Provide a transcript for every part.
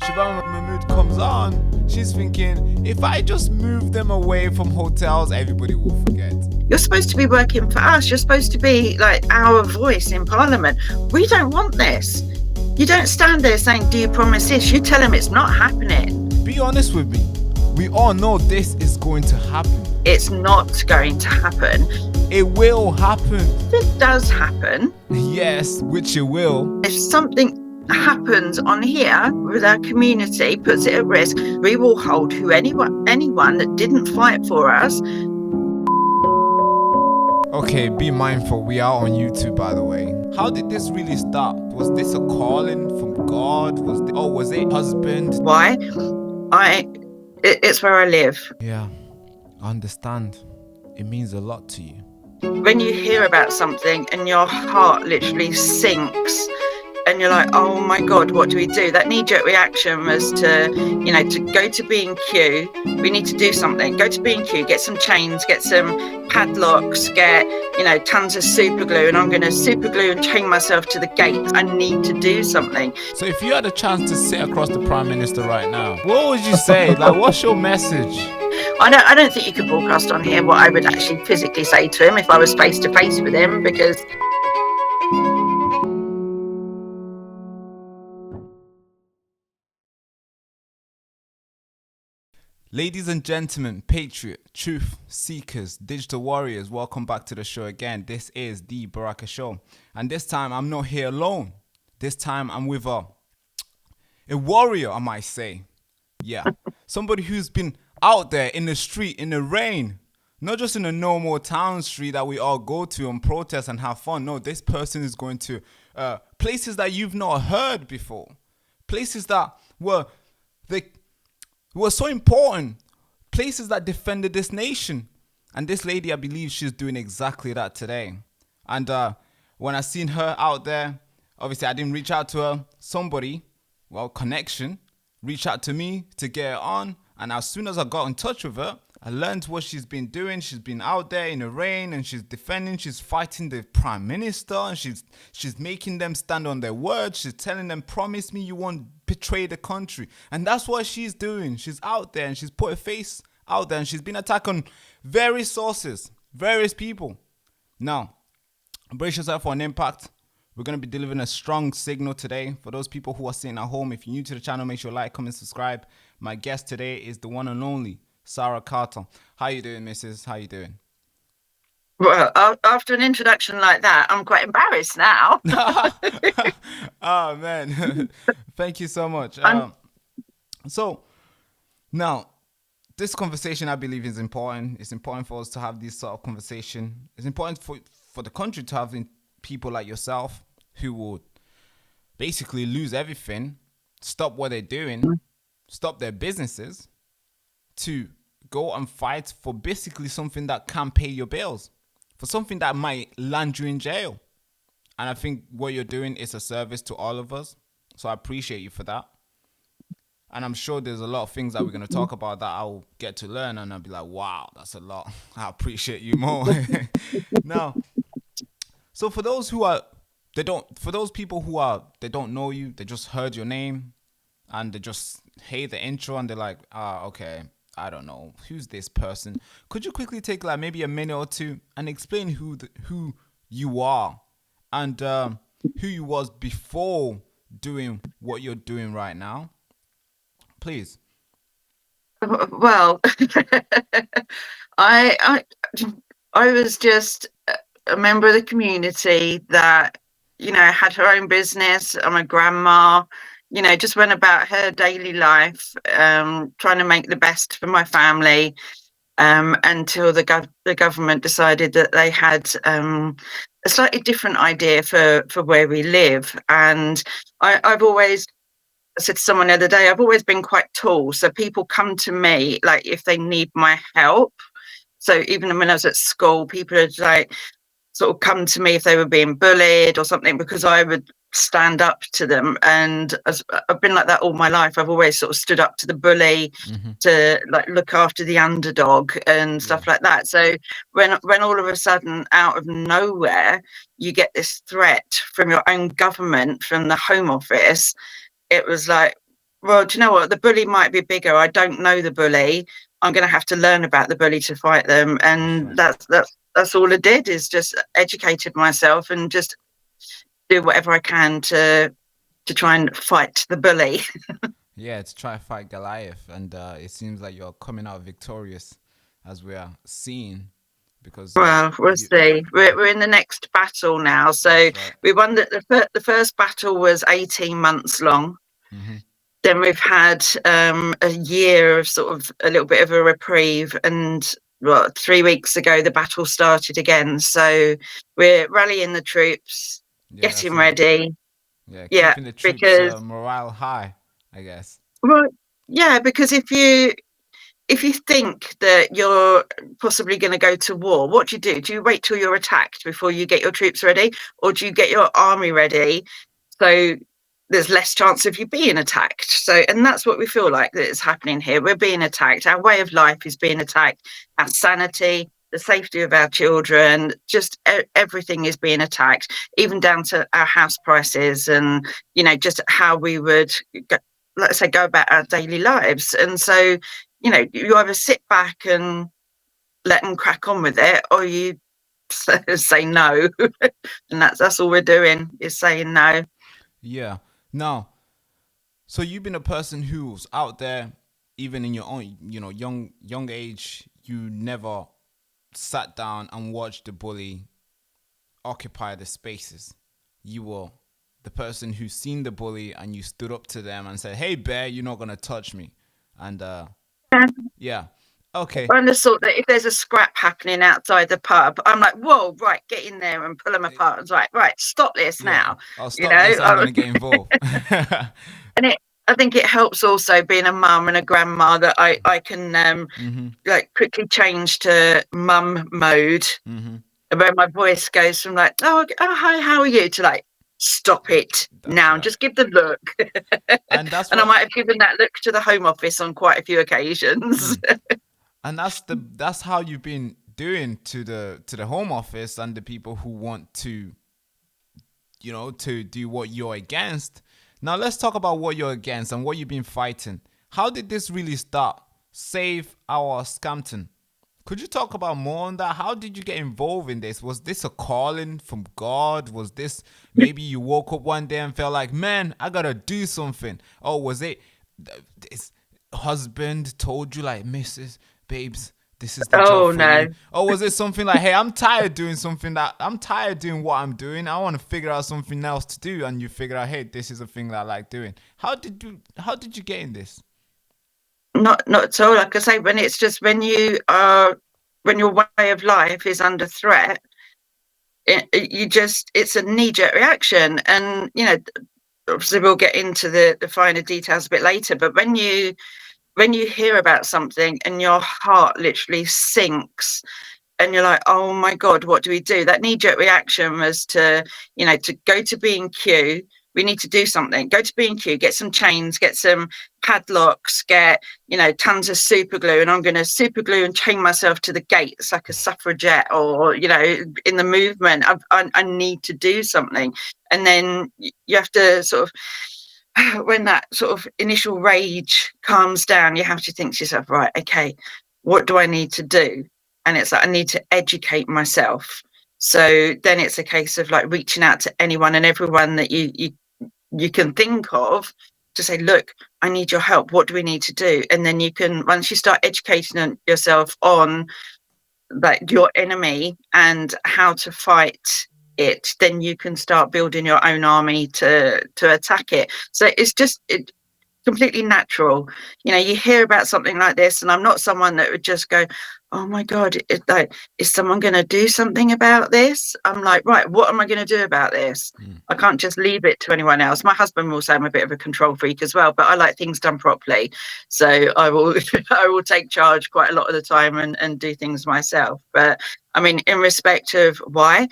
Shabana Mahmood comes on, she's thinking, if I just move them away from hotels, everybody will forget. You're supposed to be working for us. You're supposed to be like our voice in Parliament. We don't want this. You don't stand there saying, do you promise this? You tell them it's not happening. Be honest with me. We all know this is going to happen. It's not going to happen. It will happen. If it does happen, yes, which it will. If something happens on here with our community, puts it at risk, we will hold anyone that didn't fight for us. Okay, be mindful. We are on YouTube, by the way. How did this really start? Was this a calling from God? Was it husband? Why? It's where I live. Yeah, I understand. It means a lot to you. When you hear about something and your heart literally sinks and you're like, oh my God, what do we do? That knee-jerk reaction was to go to B&Q. We need to do something. Go to B&Q, get some chains, get some padlocks, get, tons of super glue, and I'm going to super glue and chain myself to the gate. I need to do something. So if you had a chance to sit across the Prime Minister right now, what would you say? Like, what's your message? I don't think you could broadcast on here what I would actually physically say to him if I was face to face with him, because ladies and gentlemen, patriot, truth seekers, digital warriors, welcome back to the show again. This is the Baraka Show, and this time I'm not here alone. This time I'm with a warrior, I might say. Yeah, somebody who's been out there in the street, in the rain, not just in a normal town street that we all go to and protest and have fun. No, this person is going to places that you've not heard before, places that were so important, places that defended this nation. And this lady, I believe she's doing exactly that today. And when I seen her out there, obviously I didn't reach out to her. Somebody, connection, reached out to me to get her on. And as soon as I got in touch with her, I learned what she's been doing. She's been out there in the rain and she's defending, she's fighting the Prime Minister, and she's making them stand on their word. She's telling them, promise me you won't betray the country. And that's what she's doing. She's out there and she's put her face out there and she's been attacked on various sources, various people. Now, brace yourself for an impact. We're going to be delivering a strong signal today. For those people who are sitting at home, if you're new to the channel, make sure you like, comment, subscribe. My guest today is the one and only Sarah Carter. How you doing, Mrs.? How you doing? Well, after an introduction like that, I'm quite embarrassed now. Oh, man. Thank you so much. So, now, this conversation, I believe, is important. It's important for us to have this sort of conversation. It's important for the country to have people like yourself who would basically lose everything, stop what they're doing, stop their businesses, to go and fight for basically something that can pay your bills, for something that might land you in jail. And I think what you're doing is a service to all of us. So I appreciate you for that. And I'm sure there's a lot of things that we're going to talk about that I'll get to learn, and I'll be like, wow, that's a lot. I appreciate you more. Now, so for those people who they don't know you, they just heard your name and they just hate the intro and they're like, okay, I don't know, who's this person? Could you quickly take like maybe a minute or two and explain who you are and who you was before doing what you're doing right now? Please. Well, I was just a member of the community that, had her own business. I'm a grandma, just went about her daily life, trying to make the best for my family, until the government decided that they had a slightly different idea for where we live. And I've always, I said to someone the other day, I've always been quite tall. So people come to me like if they need my help. So even when I was at school, people would like sort of come to me if they were being bullied or something, because I would stand up to them. And I've been like that all my life. I've always sort of stood up to the bully, to like look after the underdog and stuff like that. So when all of a sudden out of nowhere, you get this threat from your own government, from the Home Office, it was like, well, do you know what? The bully might be bigger. I don't know the bully. I'm going to have to learn about the bully to fight them, For and sure. that's all I did, is just educated myself and just do whatever I can to try and fight the bully. Yeah, to try to fight Goliath, and it seems like you're coming out victorious, as we are seeing, because Well, we'll you, see. yeah, We're in the next battle now. So that's right. we won the first battle was 18 months long. Hmm. Then we've had a year of sort of a little bit of a reprieve, and well, 3 weeks ago the battle started again. So we're rallying the troops, Yeah, that's getting it. ready. Yeah, Yeah, keeping the troops' because morale high, I guess. well, yeah, because if you think that you're possibly going to go to war, what do you do? Do you wait till you're attacked before you get your troops ready, or do you get your army ready so there's less chance of you being attacked? So, and that's what we feel like that is happening here. We're being attacked. Our way of life is being attacked. Our sanity, the safety of our children, just everything is being attacked, even down to our house prices and just how we would go, let's say, go about our daily lives. And so you either sit back and let them crack on with it, or you say no, and that's all we're doing, is saying no. Yeah. Now, so you've been a person who's out there, even in your own, young age. You never sat down and watched the bully occupy the spaces. You were the person who seen the bully and you stood up to them and said, "Hey, bear, you're not gonna touch me." And yeah, okay, I'm the sort that if there's a scrap happening outside the pub, I'm like, whoa, right, get in there and pull them apart. It's like, right, stop this yeah, now. I'll You stop this. know, I'm gonna get involved. and I think it helps also being a mum and a grandma that I can Mm-hmm. like quickly change to mum mode, Mm-hmm. where my voice goes from like, oh, hi, how are you, to like, stop it That's now and right. just give the look. And that's And I what. might have given that look to the Home Office on quite a few occasions. Mm. And that's how you've been doing to the Home Office and the people who want to to do what you're against. Now let's talk about what you're against and what you've been fighting. How did this really start? Save our Scampton. Could you talk about more on that? How did you get involved in this? Was this a calling from God? Was this maybe you woke up one day and felt like, man, I gotta do something? Or was it this husband told you like, Mrs. Babes, this is the job Oh for no. you? Or was it something like, hey, I'm tired doing what I'm doing. I want to figure out something else to do, and you figure out, hey, this is a thing that I like doing. How did you get in this? Not at all. Like I say, when it's just when your way of life is under threat, it's a knee jerk reaction. And obviously we'll get into the finer details a bit later. But when you hear about something and your heart literally sinks, and you're like, oh my God, what do we do? That knee jerk reaction was to go to B&Q. We need to do something. Go to B&Q, get some chains, get some padlocks, get, tons of super glue. And I'm going to super glue and chain myself to the gates like a suffragette, or, in the movement. I need to do something. And then you have to sort of, when that sort of initial rage calms down, you have to think to yourself, right, okay, what do I need to do? And it's like, I need to educate myself. So then it's a case of like reaching out to anyone and everyone that you can think of, to say, look, I need your help. What do we need to do? And then you can, once you start educating yourself on like your enemy and how to fight it, then you can start building your own army to attack it. So it's just completely natural. You hear about something like this, and I'm not someone that would just go, oh my God, like, is someone going to do something about this? I'm like, right, what am I going to do about this? Mm. I can't just leave it to anyone else. My husband will say I'm a bit of a control freak as well, but I like things done properly. So I will I will take charge quite a lot of the time and do things myself. But I mean, in respect of why,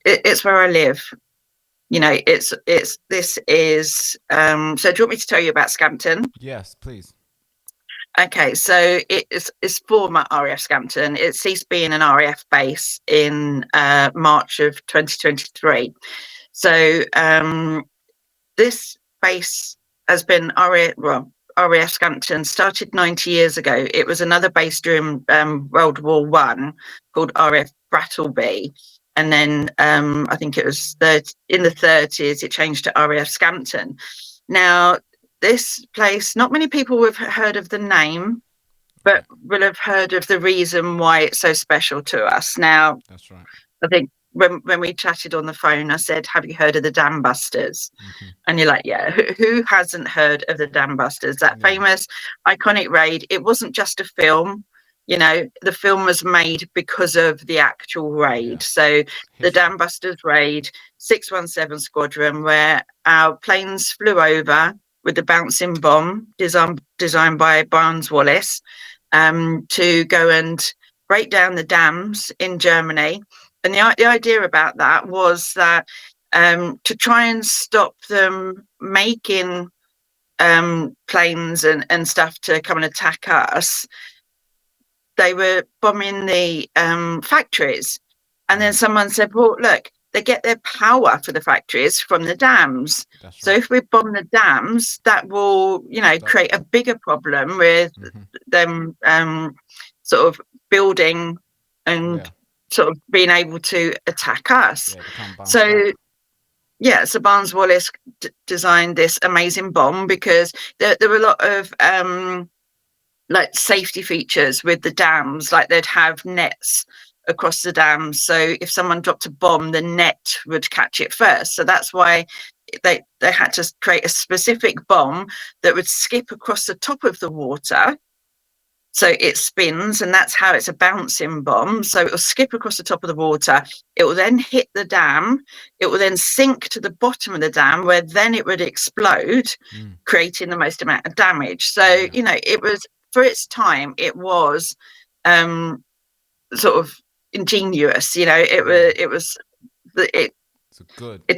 it's where I live. It's this is so do you want me to tell you about Scampton? Yes, please. Okay, so it's former RAF Scampton. It ceased being an RAF base in March of 2023. So this base has been RAF Scampton started 90 years ago. It was another base during World War One called RAF Brattleby. And then I think it was in the 30s, it changed to RAF Scampton. Now, this place, not many people have heard of the name, but will have heard of the reason why it's so special to us. Now, That's right. I think when we chatted on the phone, I said, "Have you heard of the Dam Busters?" Mm-hmm. And you're like, "Yeah, who hasn't heard of the Dam Busters?" That famous, iconic raid. It wasn't just a film. The film was made because of the actual raid. So the Dam Busters raid, 617 Squadron, where our planes flew over with the bouncing bomb designed by Barnes Wallis, to go and break down the dams in Germany. And the idea about that was that to try and stop them making planes and stuff to come and attack us, they were bombing the factories. And then someone said, well, look, they get their power for the factories from the dams. That's so right. if we bomb the dams, that will, create a bigger problem with them sort of building and sort of being able to attack us. So Barnes Wallis designed this amazing bomb because there were a lot of like safety features with the dams, like they'd have nets across the dams, so if someone dropped a bomb, the net would catch it first. So that's why they had to create a specific bomb that would skip across the top of the water, so it spins, and that's how it's a bouncing bomb. So it will skip across the top of the water, it will then hit the dam, it will then sink to the bottom of the dam, where then it would explode, creating the most amount of damage. So it was, for its time, it was sort of ingenious. It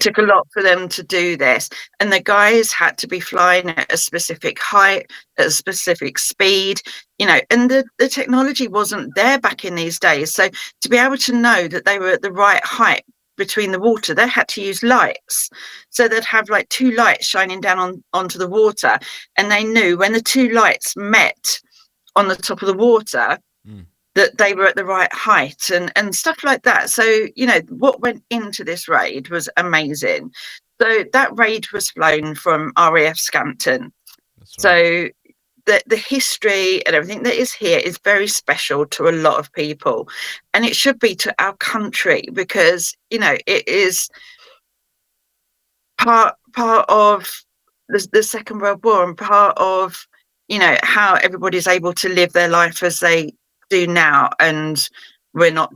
took a lot for them to do this, and the guys had to be flying at a specific height, at a specific speed, and the technology wasn't there back in these days. So to be able to know that they were at the right height between the water, they had to use lights. So they'd have like two lights shining down onto the water, and they knew when the two lights met on the top of the water that they were at the right height and stuff like that. So, what went into this raid was amazing. So that raid was flown from RAF Scampton. So the history and everything that is here is very special to a lot of people, and it should be to our country, because, it is part of the Second World War, and part of, how everybody's able to live their life as they do now, and we're not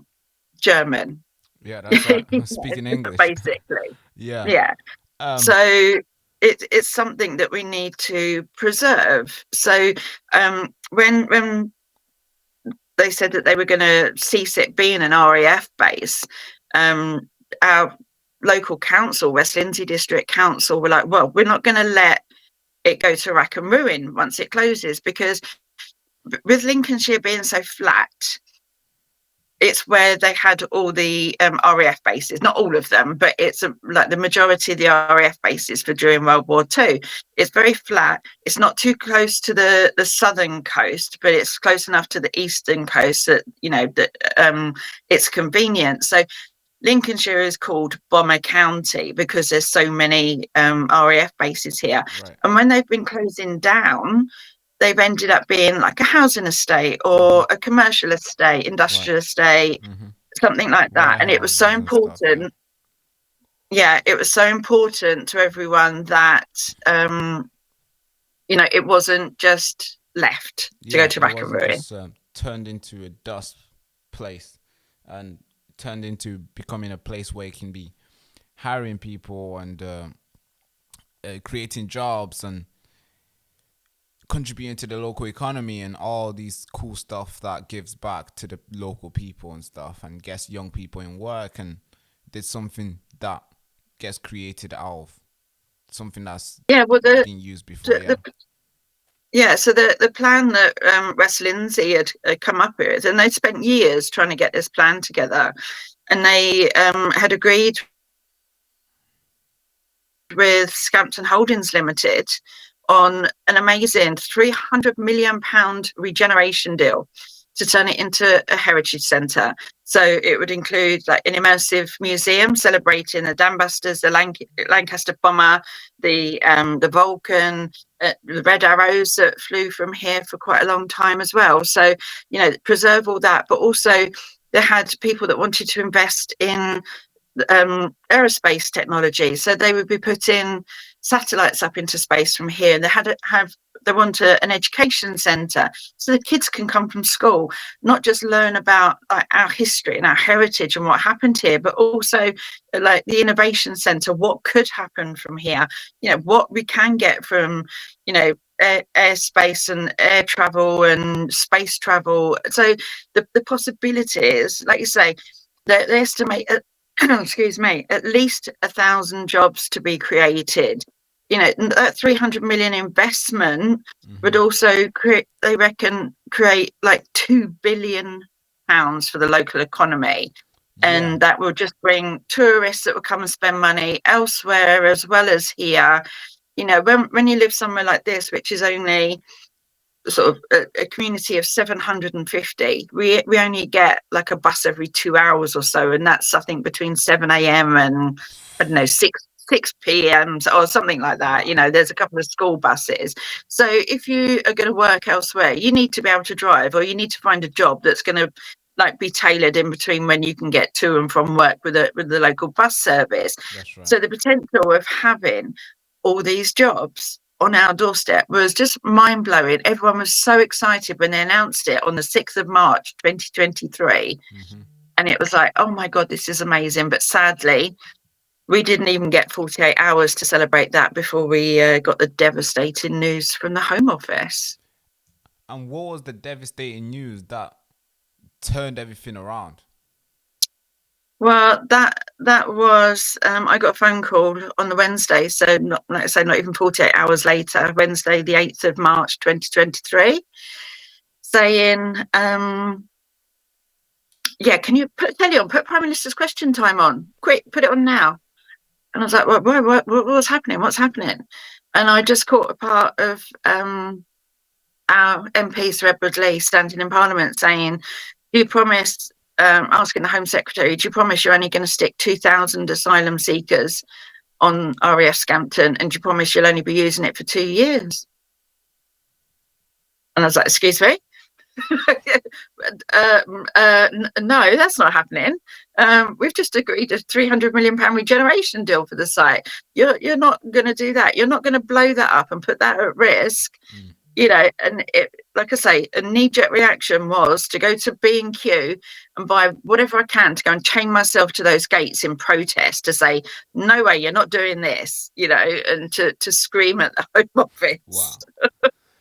German. Yeah, that's right. Speaking English. Basically. Yeah. So it's something that we need to preserve. So when they said that they were going to cease it being an RAF base, our local council, West Lindsey District Council, were like, well, we're not going to let it go to rack and ruin once it closes, because with Lincolnshire being so flat, it's where they had all the RAF bases. Not all of them, but it's like the majority of the RAF bases for during World War II. It's very flat. It's not too close to the southern coast, but it's close enough to the eastern coast that it's convenient. So Lincolnshire is called Bomber County because there's so many RAF bases here. Right. And when they've been closing down, they've ended up being like a housing estate or a commercial estate, industrial estate, something like that. And it was so important. It was so important to everyone that, it wasn't just left to go to rack and ruin. Just turned into a dust place and turned into becoming a place where it can be hiring people and creating jobs and contributing to the local economy and all these cool stuff that gives back to the local people and stuff, and gets young people in work, and did something that gets created out of something that's been used before. So the plan that West Lindsey had come up with, and they spent years trying to get this plan together, and they had agreed with Scampton Holdings Limited on an amazing £300 million regeneration deal to turn it into a heritage centre. So it would include like an immersive museum celebrating the dambusters, the Lancaster bomber, the Vulcan, the red arrows that flew from here for quite a long time as well. So, preserve all that, but also they had people that wanted to invest in aerospace technology. So they would be putting satellites up into space from here, and they want an education centre so the kids can come from school, not just learn about like our history and our heritage and what happened here, but also like the innovation centre, what could happen from here, what we can get from airspace and air travel and space travel. So the possibilities, like you say, they estimate excuse me, at least 1,000 jobs to be created. That 300 million investment would also create like £2 billion for the local economy. And that will just bring tourists that will come and spend money elsewhere as well as here. When you live somewhere like this, which is only sort of a community of 750, we only get like a bus every 2 hours or so, and that's I think between 7 a.m. and I don't know 6 p.m. or something like that. There's a couple of school buses. So if you are going to work elsewhere, you need to be able to drive, or you need to find a job that's going to like be tailored in between when you can get to and from work with the local bus service. That's right. So the potential of having all these jobs on our doorstep was just mind-blowing. Everyone was so excited when they announced it on the 6th of March 2023. And it was like, oh my God, this is amazing. But sadly, we didn't even get 48 hours to celebrate that before we got the devastating news from the Home Office. And what was the devastating news that turned everything around? Well, that was I got a phone call on the Wednesday, so not even 48 hours later, Wednesday, the 8th of March 2023, saying, can you put Prime Minister's question time on? Quick, put it on now. And I was like, what's happening? What's happening? And I just caught a part of our MP, Sir Edward Lee, standing in Parliament saying, you promised, asking the Home Secretary, do you promise you're only going to stick 2,000 asylum seekers on RAF Scampton, and do you promise you'll only be using it for 2 years? And I was like, excuse me? No, that's not happening. We've just agreed a £300 million regeneration deal for the site. You're not going to do that. You're not going to blow that up and put that at risk. And it, like I say, a knee-jerk reaction was to go to B&Q and buy whatever I can to go and chain myself to those gates in protest to say, no way, you're not doing this, and to scream at the Home Office. Wow.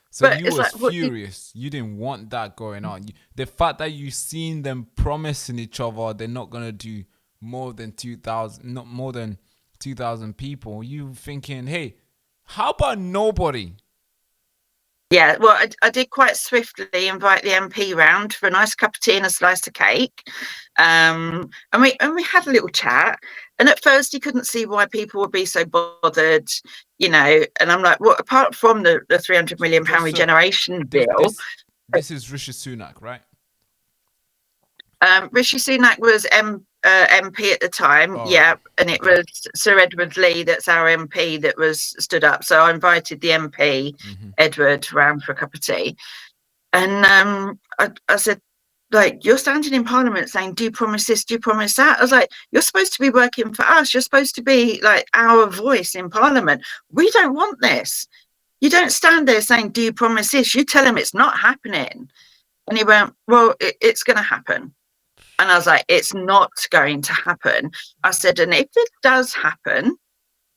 So you was like, furious. You didn't want that going on. The fact that you seen them promising each other they're not going to do more than 2,000, not more than 2,000 people, you thinking, hey, how about nobody? Yeah, well, I did quite swiftly invite the MP round for a nice cup of tea and a slice of cake, and we had a little chat. And at first, he couldn't see why people would be so bothered, And I'm like, well, apart from the £300 million regeneration bill, this is Rishi Sunak, right? Rishi Sunak was MP at the time, and it was Sir Edward Lee, that's our MP, that was stood up. So I invited the MP, Edward, round for a cup of tea. And I said, like, you're standing in Parliament saying, do you promise this, do you promise that? I was like, you're supposed to be working for us. You're supposed to be like our voice in Parliament. We don't want this. You don't stand there saying, do you promise this? You tell him it's not happening. And he went, well, it's going to happen. And I was like, it's not going to happen. I said, and if it does happen,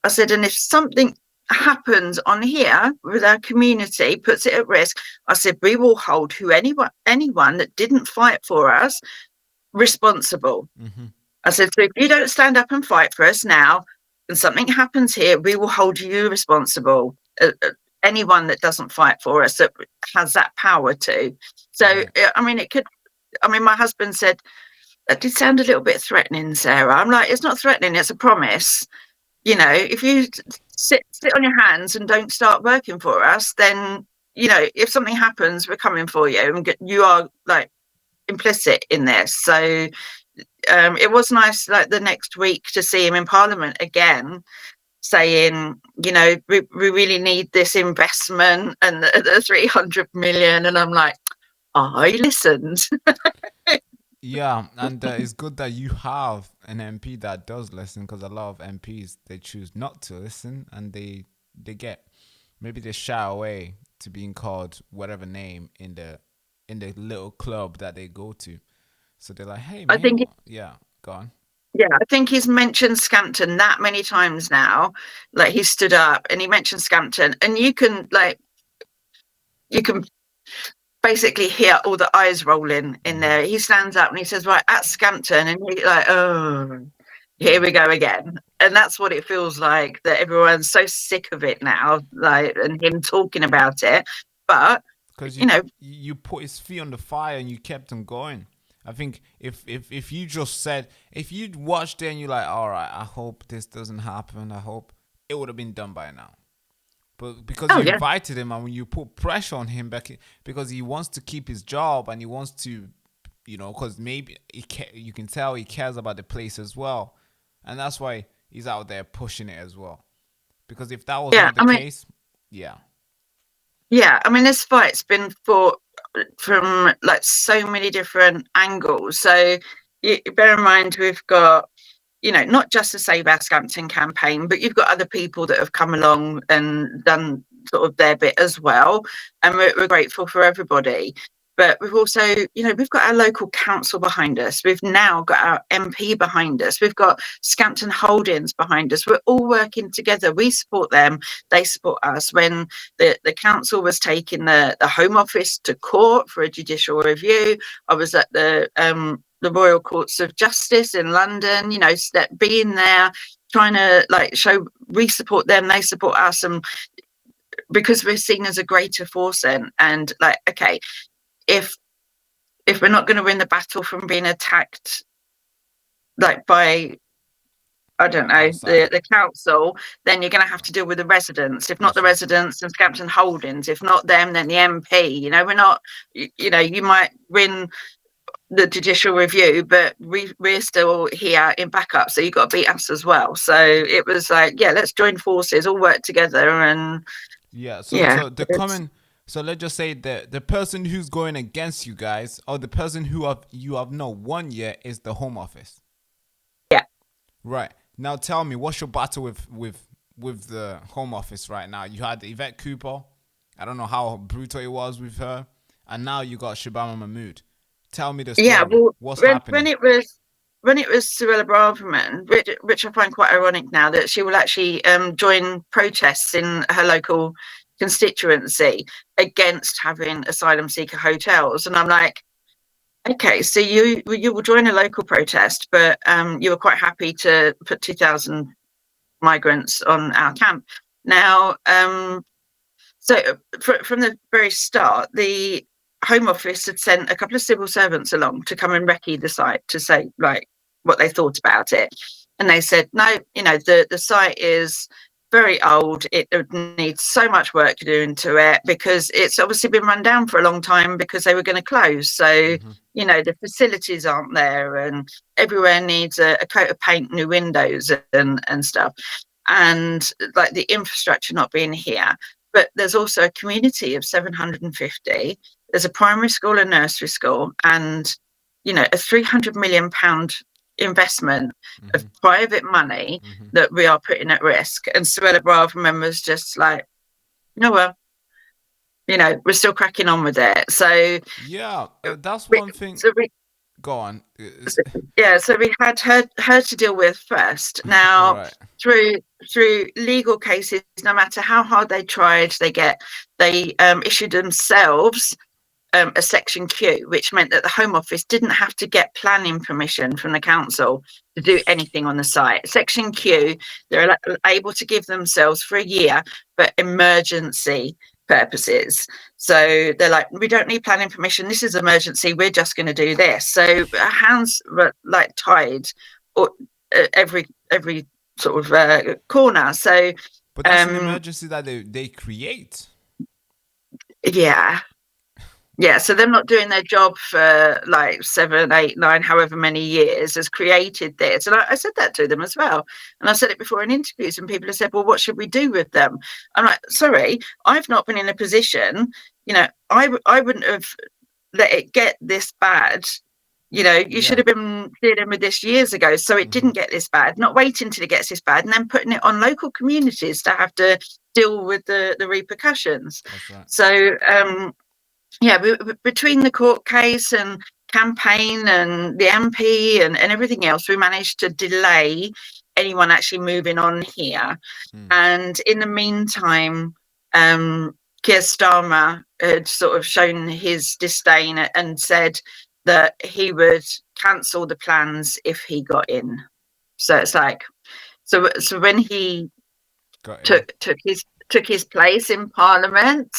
I said, and if something happens on here with our community, puts it at risk, I said, we will hold anyone that didn't fight for us responsible. I said, so if you don't stand up and fight for us now, and something happens here, we will hold you responsible. Anyone that doesn't fight for us, that has that power to. So, my husband said, that did sound a little bit threatening, Sarah. I'm like, it's not threatening, it's a promise. if you sit on your hands and don't start working for us, then if something happens, we're coming for you, and you are like implicit in this. So it was nice, like the next week, to see him in Parliament again, saying, we really need this investment and the 300 million. And I'm like, I listened. Yeah, and it's good that you have an MP that does listen, because a lot of MPs, they choose not to listen, and they get, maybe they shy away to being called whatever name in the little club that they go to. So they're like, hey I man, think, yeah, go on. yeah, I think he's mentioned Scampton that many times now. Like, he stood up and he mentioned Scampton, and you can basically hear all the eyes rolling in Hmm. there. He stands up and he says, right, at Scampton, and he's like, oh, here we go again. And that's what it feels like, that everyone's so sick of it now, like, and him talking about it. But, Because you know, you put his feet on the fire and you kept him going. I think if you just said, if you'd watched it and you're like, all right, I hope this doesn't happen, I hope, it would have been done by now. But because oh, you yeah, invited him and when you put pressure on him back, because he wants to keep his job and he wants to, because maybe you can tell he cares about the place as well, and that's why he's out there pushing it as well. Because if that was yeah. not the case, yeah. I mean, this fight's been fought from like so many different angles. So bear in mind, we've got, not just the Save Our Scampton campaign, but you've got other people that have come along and done sort of their bit as well. And we're grateful for everybody. But we've also, we've got our local council behind us. We've now got our MP behind us. We've got Scampton Holdings behind us. We're all working together. We support them. They support us. When the council was taking the Home Office to court for a judicial review, I was at the Royal Courts of Justice in London, being there, trying to like show we support them, they support us, and because we're seen as a greater force. And like, okay, if we're not going to win the battle from being attacked, like by, I don't know, Outside, the council, then you're going to have to deal with the residents. If not that's the true. residents, then Scampton Holdings. If not them, then the MP. We're not, you might win the judicial review, but we're still here in backup. So you've got to beat us as well. So it was like, yeah, let's join forces, all work together. And Yeah, so yeah, so the common, so let's just say the person who's going against you guys, or the person who you have not won yet, is the Home Office. yeah. Right. Now tell me, what's your battle with the Home Office right now? You had Yvette Cooper. I don't know how brutal it was with her, and now you got Shabama Mahmood. Tell me the Yeah, story. well, What's when happening? it was Suella Braverman, which I find quite ironic now, that she will actually join protests in her local constituency against having asylum seeker hotels. And I'm like, okay, so you will join a local protest, but you were quite happy to put 2,000 migrants on our camp. Now, so from the very start, the Home Office had sent a couple of civil servants along to come and recce the site to say like what they thought about it, and they said no. The site is very old. It would need so much work doing to it because it's obviously been run down for a long time because they were going to close. So Hmm. the facilities aren't there, and everywhere needs a coat of paint, new windows, and stuff, and like the infrastructure not being here. But there's also a community of 750. There's a primary school and nursery school, and a 300 million pound investment of Hmm. private money Hmm. that we are putting at risk. And Suella Braverman was just like, well, we're still cracking on with it. So Yeah, that's we, one thing. so we Go on. yeah, so we had her to deal with first. All Now, right. through legal cases, no matter how hard they tried, they issued themselves a section Q, which meant that the Home Office didn't have to get planning permission from the council to do anything on the site. Section Q, they're able to give themselves for a year for emergency purposes. So they're like, we don't need planning permission. This is emergency. We're just going to do this. So our hands were like tied, or every sort of corner. So But that's an emergency that they create. yeah. Yeah, so them not doing their job for like 7, 8, 9, however many years has created this. And I said that to them as well. And I said it before in interviews, and people have said, well, what should we do with them? I'm like, sorry, I've not been in a position, I wouldn't have let it get this bad. You should have been dealing with this years ago. So it didn't get this bad, not waiting till it gets this bad and then putting it on local communities to have to deal with the repercussions. That's right. So, between the court case and campaign and the MP and everything else, we managed to delay anyone actually moving on here. And in the meantime, Keir Starmer had sort of shown his disdain and said that he would cancel the plans if he got in. So it's like, so when he took his place in Parliament,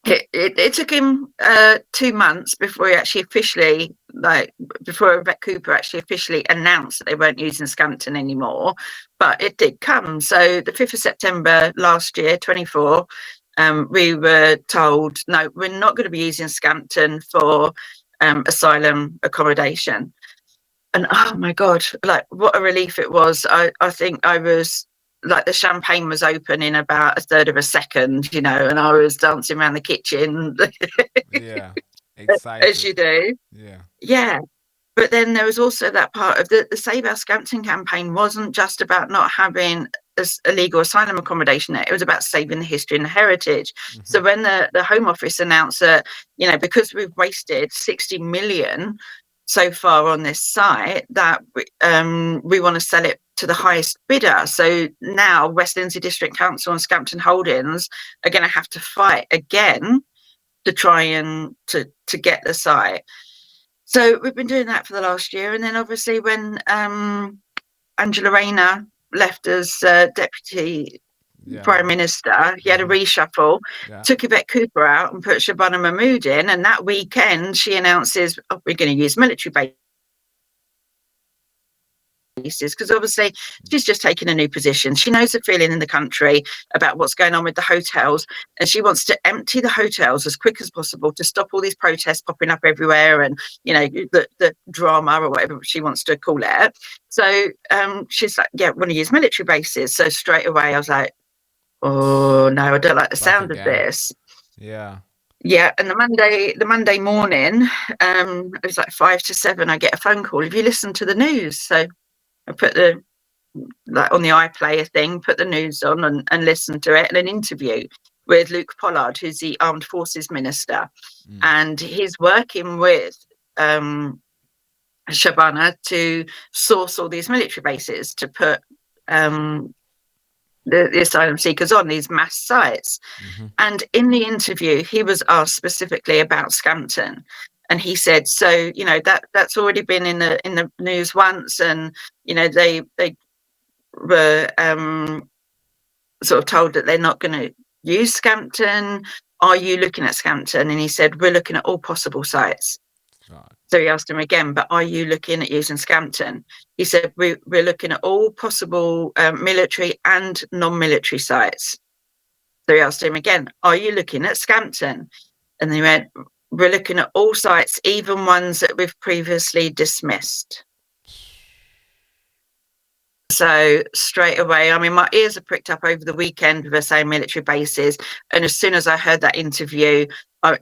it took him 2 months before he actually officially, before Yvette Cooper actually officially announced that they weren't using Scampton anymore. But it did come. So the 5th of September last year, 24, we were told, no, we're not going to be using Scampton for asylum accommodation. And oh my God, like what a relief it was. I think I was like, the champagne was open in about a third of a second, and I was dancing around the kitchen. Yeah, excited. As you do. Yeah. But then there was also that part of the Save Our Scampton campaign wasn't just about not having illegal asylum accommodation there. It was about saving the history and the heritage. So when the Home Office announced that, because we've wasted 60 million so far on this site, that we want to sell it to the highest bidder. So now West Lindsey District Council and Scampton Holdings are going to have to fight again to try and to get the site. So we've been doing that for the last year. And then obviously when Angela Rayner left as Deputy Prime Minister, he had a reshuffle, took Yvette Cooper out and put Shabana Mahmood in. And that weekend she announces, we're going to use military bases, because obviously she's just taken a new position. She knows the feeling in the country about what's going on with the hotels, and she wants to empty the hotels as quick as possible to stop all these protests popping up everywhere and the drama or whatever she wants to call it. So she's like, we want to use military bases. So straight away I was like, oh no, I don't like the sound of this. Yeah, and the Monday morning, it was like 5 to 7, I get a phone call. Have you listened to the news? So I put on the iPlayer thing, put the news on and listened to it, and an interview with Luke Pollard, who's the Armed Forces Minister. And he's working with Shabana to source all these military bases to put the asylum seekers on these mass sites. And in the interview, he was asked specifically about Scampton. And he said, so, that's already been in the news once. And, they were sort of told that they're not going to use Scampton. Are you looking at Scampton? And he said, we're looking at all possible sites. So he asked him again, but are you looking at using Scampton? He said, we're looking at all possible military and non-military sites. So he asked him again, are you looking at Scampton? And he went, we're looking at all sites, even ones that we've previously dismissed. So straight away, I mean, my ears are pricked up over the weekend with her saying military bases. And as soon as I heard that interview,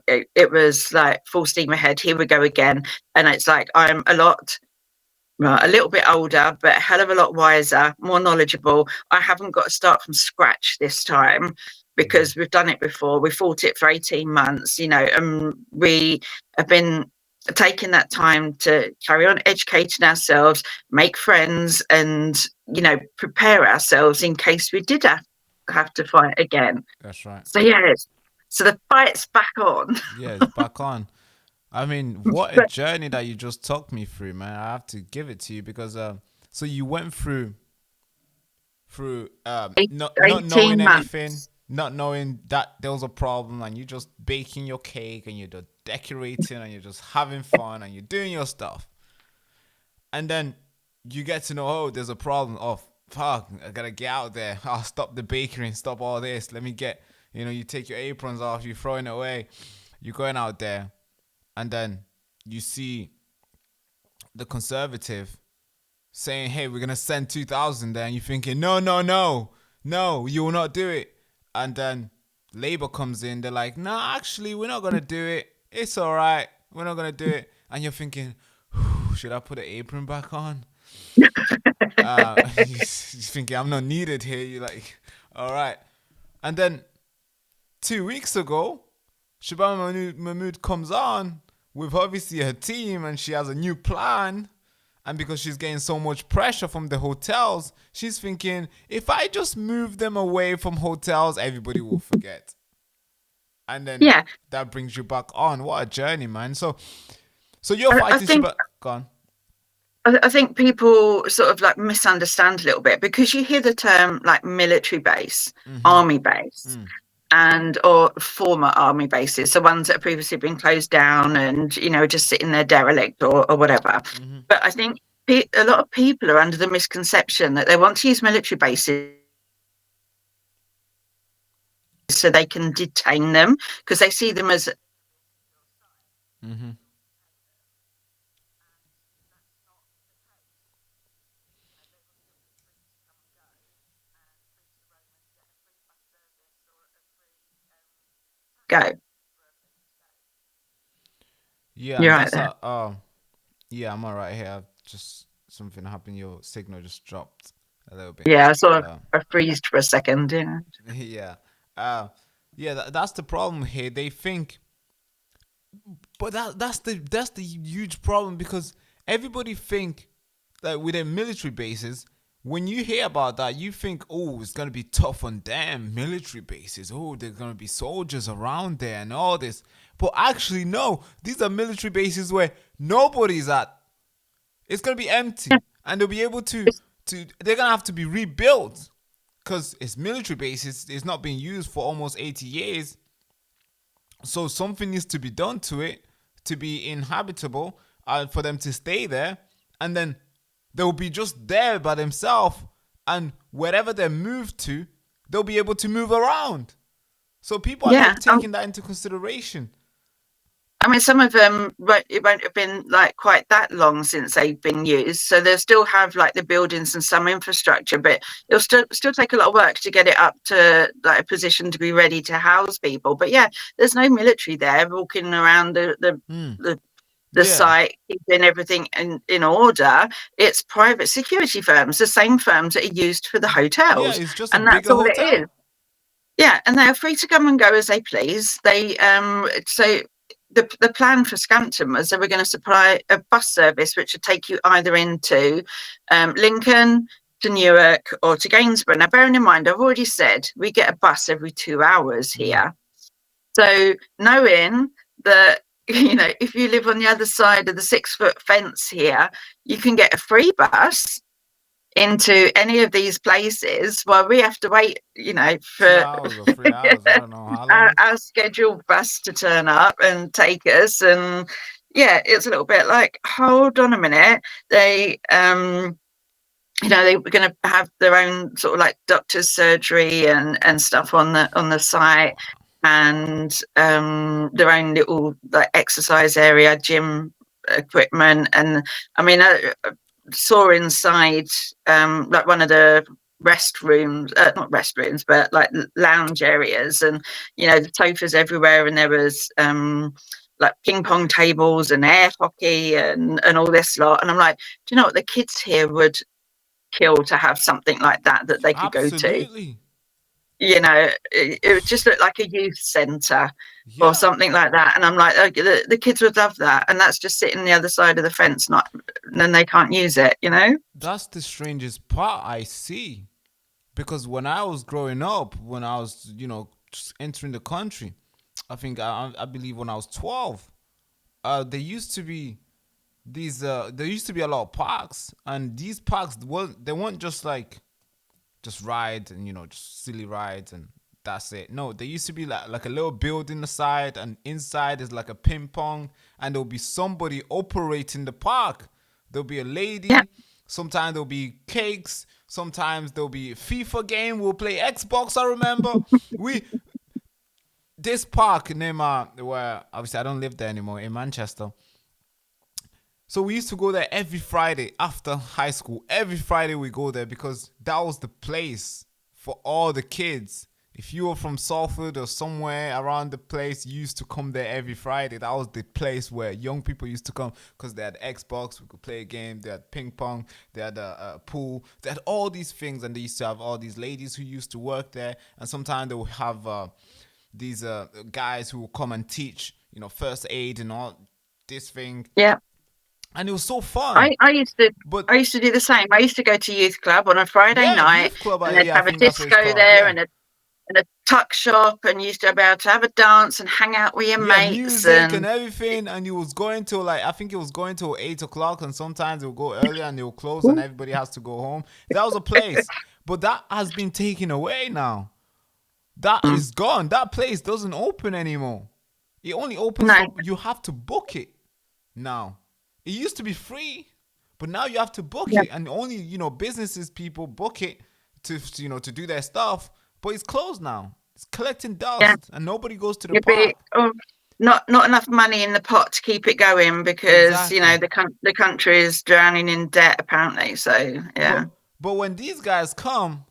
it was like full steam ahead. Here we go again. And it's like, I'm a little bit older, but a hell of a lot wiser, more knowledgeable. I haven't got to start from scratch this time, because we've done it before. We fought it for 18 months, and we have been taking that time to carry on educating ourselves, make friends, and, prepare ourselves in case we did have to fight again. That's right. So, so the fight's back on. Yeah, it's back on. I mean, what a journey that you just took me through, man. I have to give it to you because, so you went through not knowing anything, not knowing that there was a problem, and you just baking your cake and you're just decorating and you're just having fun and you're doing your stuff. And then you get to know, oh, there's a problem. Oh, fuck, I gotta get out there. I'll stop the bakery and stop all this. Let me get, you take your aprons off, you're throwing it away. You're going out there, and then you see the Conservative saying, hey, we're gonna send 2,000 there, and you're thinking, no, no, no, no, you will not do it. And then Labour comes in, they're like, no, actually, we're not gonna do it. It's all right, we're not gonna do it. And you're thinking, should I put an apron back on? You're thinking, I'm not needed here. You're like, all right. And then 2 weeks ago, Shabana Mahmood comes on with obviously her team, and she has a new plan. And because she's getting so much pressure from the hotels, she's thinking, if I just move them away from hotels, everybody will forget. And then that brings you back on. What a journey, man. So you're fighting Shabana. Go on. I think people sort of like misunderstand a little bit, because you hear the term like military base, army base, and or former army bases, so ones that have previously been closed down and just sitting there derelict or whatever. But I think a lot of people are under the misconception that they want to use military bases so they can detain them, because they see them as go. Yeah, You're that's right yeah, I'm all right here. I've just something happened. Your signal just dropped a little bit. Yeah, I sort of I freezed for a second. Yeah, that's the problem here. They think, but that's the huge problem, because everybody think that within military bases, when you hear about that, you think, oh, it's gonna be tough on them military bases. Oh, there's gonna be soldiers around there and all this. But actually, no, these are military bases where nobody's at. It's gonna be empty, and they'll be able to. They're gonna have to be rebuilt, because it's military bases. It's not being used for almost 80 years. So something needs to be done to it to be inhabitable, for them to stay there, and then they'll be just there by themselves, and wherever they move to, they'll be able to move around. So people are not taking that into consideration. I mean, some of them, it won't have been like quite that long since they've been used, so they'll still have like the buildings and some infrastructure, but it'll still take a lot of work to get it up to like a position to be ready to house people. But yeah, there's no military there walking around the site, keeping everything in order. It's private security firms, the same firms that are used for the hotels. Yeah, it's just and a that's bigger all hotel. it is. Yeah, and they're free to come and go as they please. They so the plan for Scampton was they were going to supply a bus service which would take you either into Lincoln, to Newark, or to Gainsborough. Now, bearing in mind, I've already said we get a bus every 2 hours here. So knowing that, if you live on the other side of the 6-foot fence here, you can get a free bus into any of these places, while we have to wait, for 2 hours or 3 hours. I don't know how long. our scheduled bus to turn up and take us. And yeah, it's a little bit like, hold on a minute. They they were going to have their own sort of like doctor's surgery and stuff on the site, and their own little like exercise area, gym equipment. And I mean, I saw inside like one of the restrooms, not restrooms, but like lounge areas, and the sofas everywhere, and there was like ping pong tables and air hockey and all this lot. And I'm like, do you know what, the kids here would kill to have something like that they could Absolutely. go to. It would just look like a youth centre or something like that. And I'm like, okay, the kids would love that. And that's just sitting on the other side of the fence, then they can't use it, That's the strangest part I see. Because when I was growing up, when I was, just entering the country, I think, I believe when I was 12, there used to be there used to be a lot of parks. And these parks, they weren't just like, just rides and, just silly rides and that's it. No, there used to be like a little building aside, and inside is like a ping pong, and there'll be somebody operating the park. There'll be a lady, Sometimes there'll be cakes. Sometimes there'll be FIFA game. We'll play Xbox. I remember we this park named where obviously I don't live there anymore in Manchester. So we used to go there every Friday after high school. Every Friday we go there because that was the place for all the kids. If you were from Salford or somewhere around the place, you used to come there every Friday. That was the place where young people used to come because they had Xbox, we could play a game, they had ping pong, they had a pool, they had all these things, and they used to have all these ladies who used to work there. And sometimes they would have these guys who would come and teach, first aid and all this thing. Yeah. And it was so fun. I used to do the same. I used to go to youth club on a Friday night, youth club, and they'd I have a think that's what it's disco called, there, yeah. and a tuck shop, and you used to be able to have a dance and hang out with your mates. Music and everything, and you was going till I think it was going till 8 o'clock, and sometimes it would go earlier and it will close, and everybody has to go home. That was a place, but that has been taken away now. That is gone. That place doesn't open anymore. It only opens. You have to book it now. It used to be free, but now you have to book it, and only businesses people book it to to do their stuff. But it's closed now. It's collecting dust, and nobody goes to the park. Not enough money in the pot to keep it going because the country is drowning in debt apparently. So yeah. But when these guys come,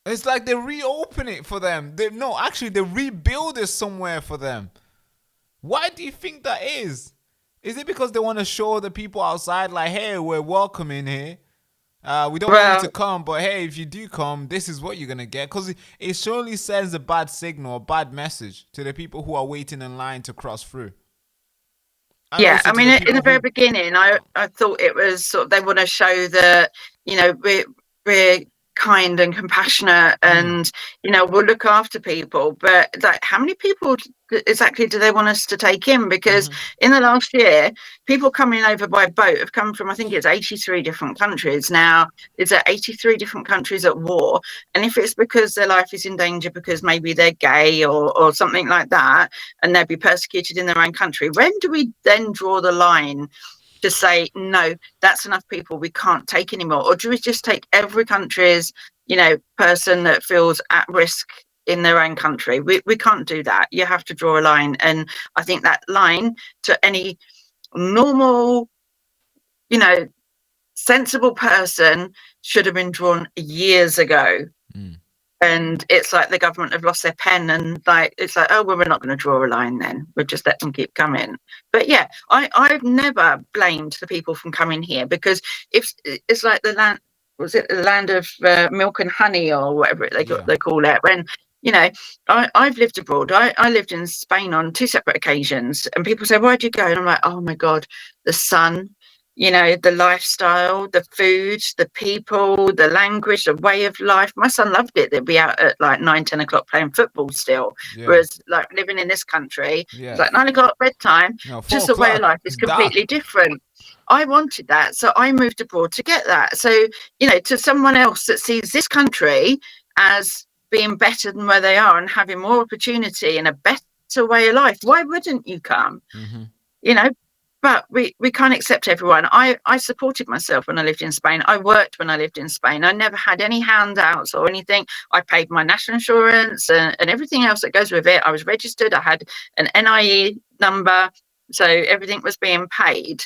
it's like they reopen it for them. They rebuild it somewhere for them. Why do you think that is? Is it because they want to show the people outside, like, hey, we're welcoming here? We don't want you to come, but hey, if you do come, this is what you're going to get. Because it surely sends a bad signal, a bad message to the people who are waiting in line to cross through. Yeah, I mean, in the very beginning, I thought it was sort of, they want to show that, we're kind and compassionate and, we'll look after people. But like, how many people exactly do they want us to take in? Because in the last year, people coming over by boat have come from, I think it's 83 different countries. Now, is there 83 different countries at war? And if it's because their life is in danger because maybe they're gay or something like that, and they'll be persecuted in their own country, when do we then draw the line to say, no, that's enough people, we can't take anymore? Or do we just take every country's, person that feels at risk in their own country? We can't do that. You have to draw a line. And I think that line to any normal, sensible person should have been drawn years ago. And it's like the government have lost their pen, and it's like, oh, well, we're not going to draw a line then. We'll just let them keep coming. But yeah, I've never blamed the people from coming here, because if it's like the land, was it the land of milk and honey or whatever they call it? When, I've lived abroad. I lived in Spain on 2 separate occasions, and people say, why'd you go? And I'm like, oh my God, the sun, the lifestyle, the food, the people, the language, the way of life. My son loved it. They'd be out at like 9-10 o'clock playing football still. Whereas like living in this country, it's like 9 o'clock bedtime. Just the way of life is completely different. I wanted that. So I moved abroad to get that. So, to someone else that sees this country as being better than where they are and having more opportunity and a better way of life, why wouldn't you come? But we can't accept everyone. I supported myself when I lived in Spain. I worked when I lived in Spain. I never had any handouts or anything. I paid my national insurance and everything else that goes with it. I was registered. I had an NIE number. So everything was being paid.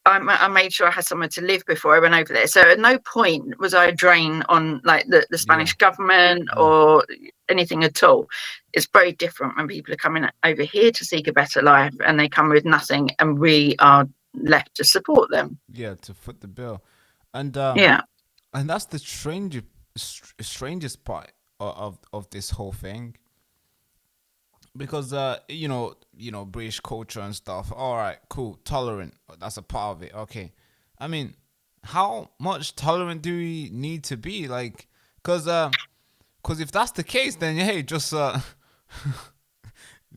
I made sure I had somewhere to live before I went over there. So at no point was I a drain on like the Spanish government or anything at all. It's very different when people are coming over here to seek a better life and they come with nothing, and we are left to support them. Yeah, to foot the bill. And and that's the strangest part of this whole thing. Because British culture and stuff, all right, cool, tolerant, that's a part of it. Okay, I mean, how much tolerant do we need to be? Like, because if that's the case, then hey, just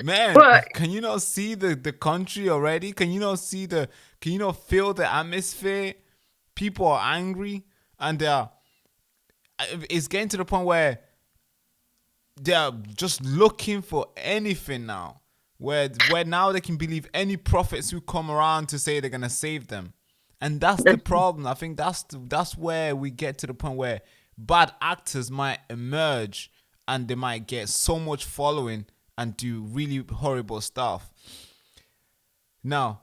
man, can you not see the country already? Can you not feel the atmosphere? People are angry, and it's getting to the point where they're just looking for anything now, where now they can believe any prophets who come around to say they're gonna save them, And that's the problem. I think that's where we get to the point where bad actors might emerge and they might get so much following and do really horrible stuff. Now,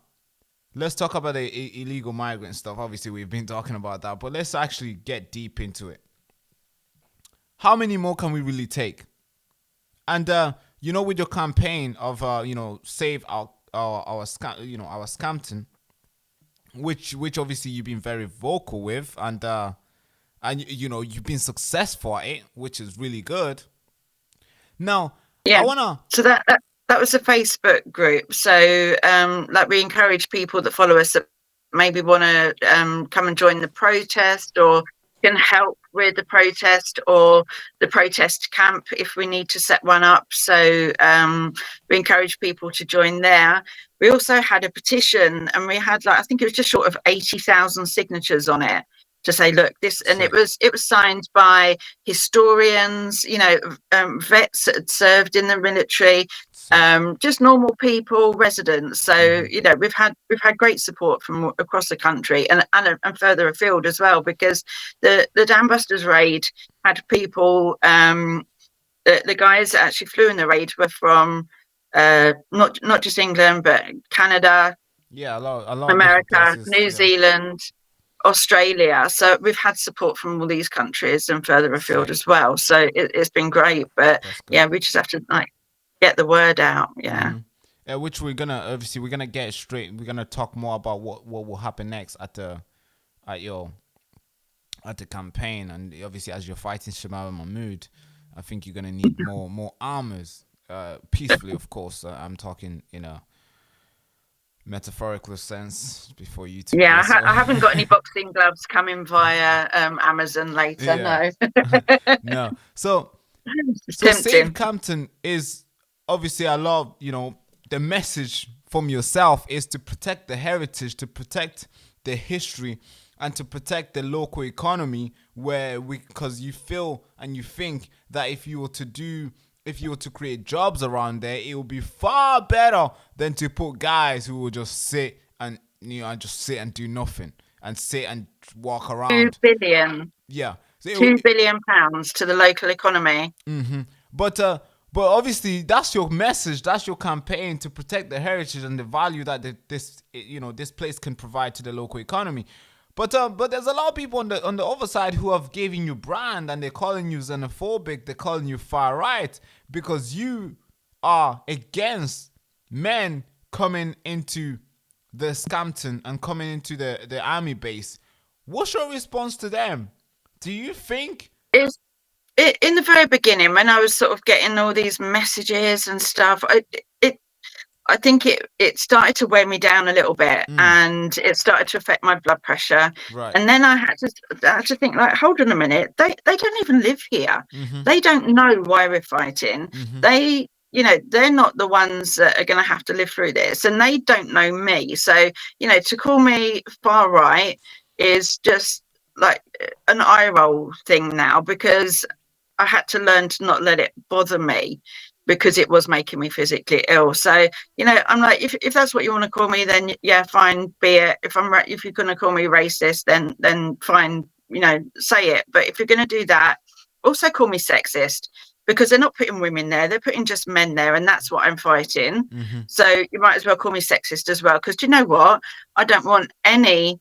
let's talk about the illegal migrant stuff. Obviously, we've been talking about that, but let's actually get deep into it. How many more can we really take? And with your campaign of save our Scampton, which obviously you've been very vocal with, and you've been successful at it, which is really good. Now, yeah. I wanna. So that was a Facebook group. So we encourage people that follow us that maybe want to come and join the protest or can help with the protest or the protest camp if we need to set one up. So we encourage people to join there. We also had a petition, and we had I think it was just short of 80,000 signatures on it to say, look, this, and it was signed by historians, vets that had served in the military, just normal people, residents. So we've had great support from across the country and further afield as well, because the Dam Busters raid had people. The guys that actually flew in the raid were from not just England but Canada, a lot America, New Zealand, Australia. So we've had support from all these countries and further afield as well. So it's been great. But we just have to get the word out. Which we're gonna get straight. We're gonna talk more about what will happen next at the campaign, and obviously as you're fighting Shadowy Mahmood, I think you're gonna need more armors, peacefully, of course. I'm talking in a metaphorical sense before you two. I haven't got any boxing gloves coming via Amazon later. No. No. So Save Scampton is obviously a lot of, the message from yourself is to protect the heritage, to protect the history, and to protect the local economy, because you feel and you think that if you were to create jobs around there, it would be far better than to put guys who will just sit and do nothing and sit and walk around. 2 billion. Yeah. So £2 billion to the local economy. Mm-hmm. But obviously that's your message, that's your campaign to protect the heritage and the value that this place can provide to the local economy. But there's a lot of people on the other side who have given you brand, and they're calling you xenophobic, they're calling you far right, because you are against men coming into the Scampton and coming into the army base. What's your response to them? Do you think in the very beginning, when I was sort of getting all these messages and stuff, I think it started to wear me down a little bit, and it started to affect my blood pressure. Right. And then I had to think, hold on a minute, they don't even live here. Mm-hmm. They don't know why we're fighting. Mm-hmm. They're not the ones that are going to have to live through this, and they don't know me. So, to call me far right is just like an eye roll thing now, because I had to learn to not let it bother me, because it was making me physically ill. So, I'm like, if that's what you want to call me, then yeah, fine, be it. If you're going to call me racist, then fine, say it. But if you're going to do that, also call me sexist, because they're not putting women there, they're putting just men there, and that's what I'm fighting. Mm-hmm. So you might as well call me sexist as well, because do you know what? I don't want any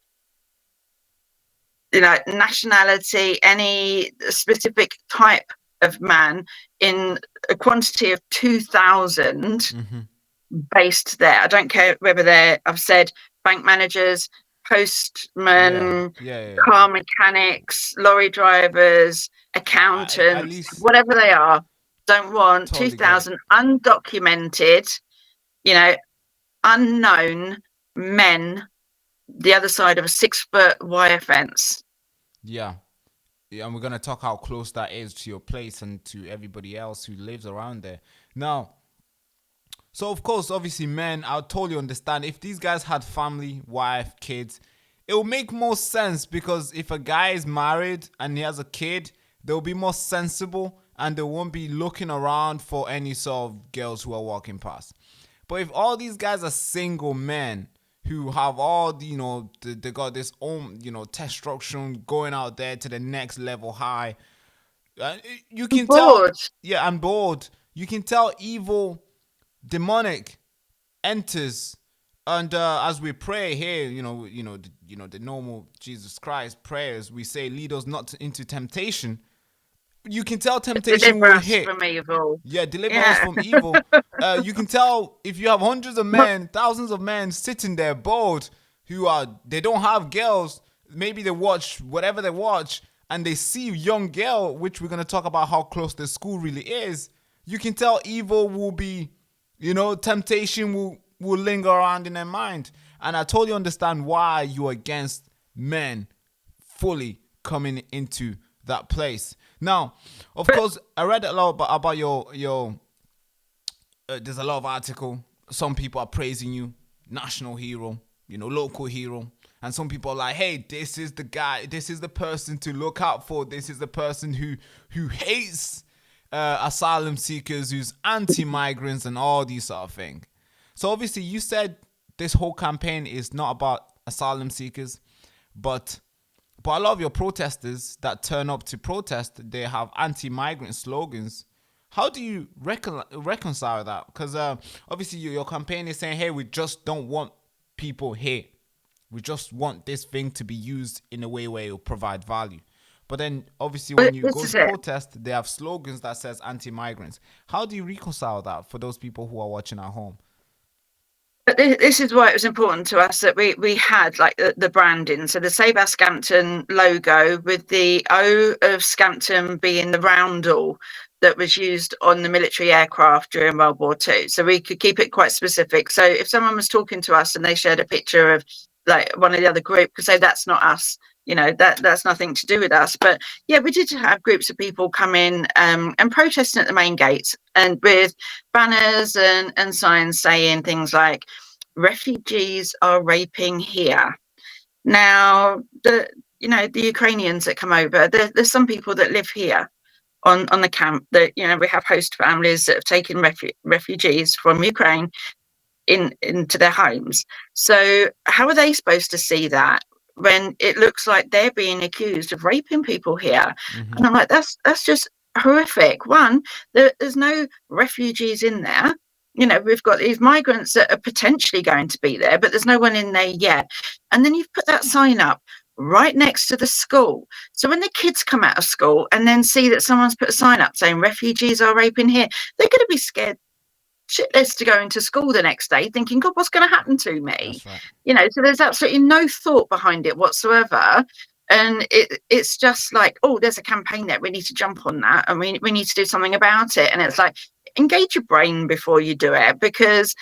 nationality, any specific type of man in a quantity of 2,000 mm-hmm. based there. I don't care whether I've said bank managers, postmen, car mechanics, lorry drivers, accountants, whatever they are. Don't want 2,000 undocumented, unknown men the other side of a 6-foot wire fence. Yeah, and we're gonna talk how close that is to your place and to everybody else who lives around there. Now, so of course, obviously, men, I totally understand if these guys had family, wife, kids, it will make more sense, because if a guy is married and he has a kid, they'll be more sensible and they won't be looking around for any sort of girls who are walking past. But if all these guys are single men who have all the, they got this own, testosterone going out there to the next level high. You can tell, Bored. yeah, I'm bored. You can tell evil, demonic enters, and as we pray here, the normal Jesus Christ prayers, we say, "Lead us not into temptation." You can tell temptation Deliver will us hit. from evil. Yeah, deliver us Yeah. from evil. You can tell if you have hundreds of men, thousands of men sitting there bored, they don't have girls. Maybe they watch whatever they watch, and they see a young girl, which we're gonna talk about how close the school really is. You can tell evil will be, temptation will linger around in their mind. And I totally understand why you're against men fully coming into that place. Now, of course, I read a lot about your. There's a lot of article. Some people are praising you, national hero, local hero, and some people are like, "Hey, this is the guy. This is the person to look out for. This is the person who hates asylum seekers, who's anti-migrants, and all these sort of thing." So obviously, you said this whole campaign is not about asylum seekers, but a lot of your protesters that turn up to protest, they have anti-migrant slogans. How do you reconcile that? Because obviously your campaign is saying, hey, we just don't want people here. We just want this thing to be used in a way where it will provide value. But then obviously when you go to protest, they have slogans that says anti-migrants. How do you reconcile that for those people who are watching at home? But this is why it was important to us that we had like the branding. So the Save our Scampton logo with the O of Scampton being the roundel that was used on the military aircraft during World War II. So we could keep it quite specific. So if someone was talking to us and they shared a picture of like one of the other group, could say that's not us. That's nothing to do with us. But yeah, we did have groups of people come in and protesting at the main gates and with banners and signs saying things like refugees are raping here. Now the Ukrainians that come over, there's some people that live here on the camp that we have host families that have taken refugees from Ukraine into their homes. So how are they supposed to see that when it looks like they're being accused of raping people here? Mm-hmm. And I'm like, that's just horrific. One, there's no refugees in there. We've got these migrants that are potentially going to be there, but there's no one in there yet. And then you've put that sign up right next to the school. So when the kids come out of school and then see that someone's put a sign up saying refugees are raping here, they're going to be scared shitless to go into school the next day thinking, God, what's going to happen to me? Right. So there's absolutely no thought behind it whatsoever. And it's just like, oh, there's a campaign there. We need to jump on that and we need to do something about it. And it's like, engage your brain before you do it, because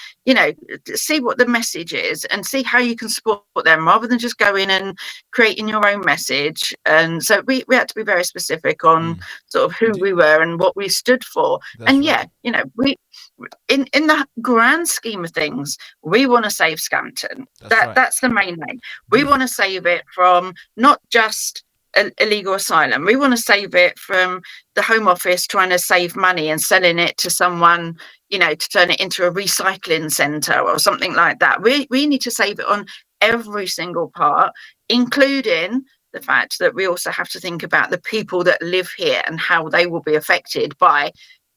see what the message is and see how you can support them rather than just go in and creating your own message. And so we had to be very specific on sort of who we were and what we stood for. And right. We in the grand scheme of things, we want to save Scampton. That's the main thing. We want to save it from not just illegal asylum. We want to save it from the Home Office trying to save money and selling it to someone, to turn it into a recycling centre or something like that. We need to save it on every single part, including the fact that we also have to think about the people that live here and how they will be affected by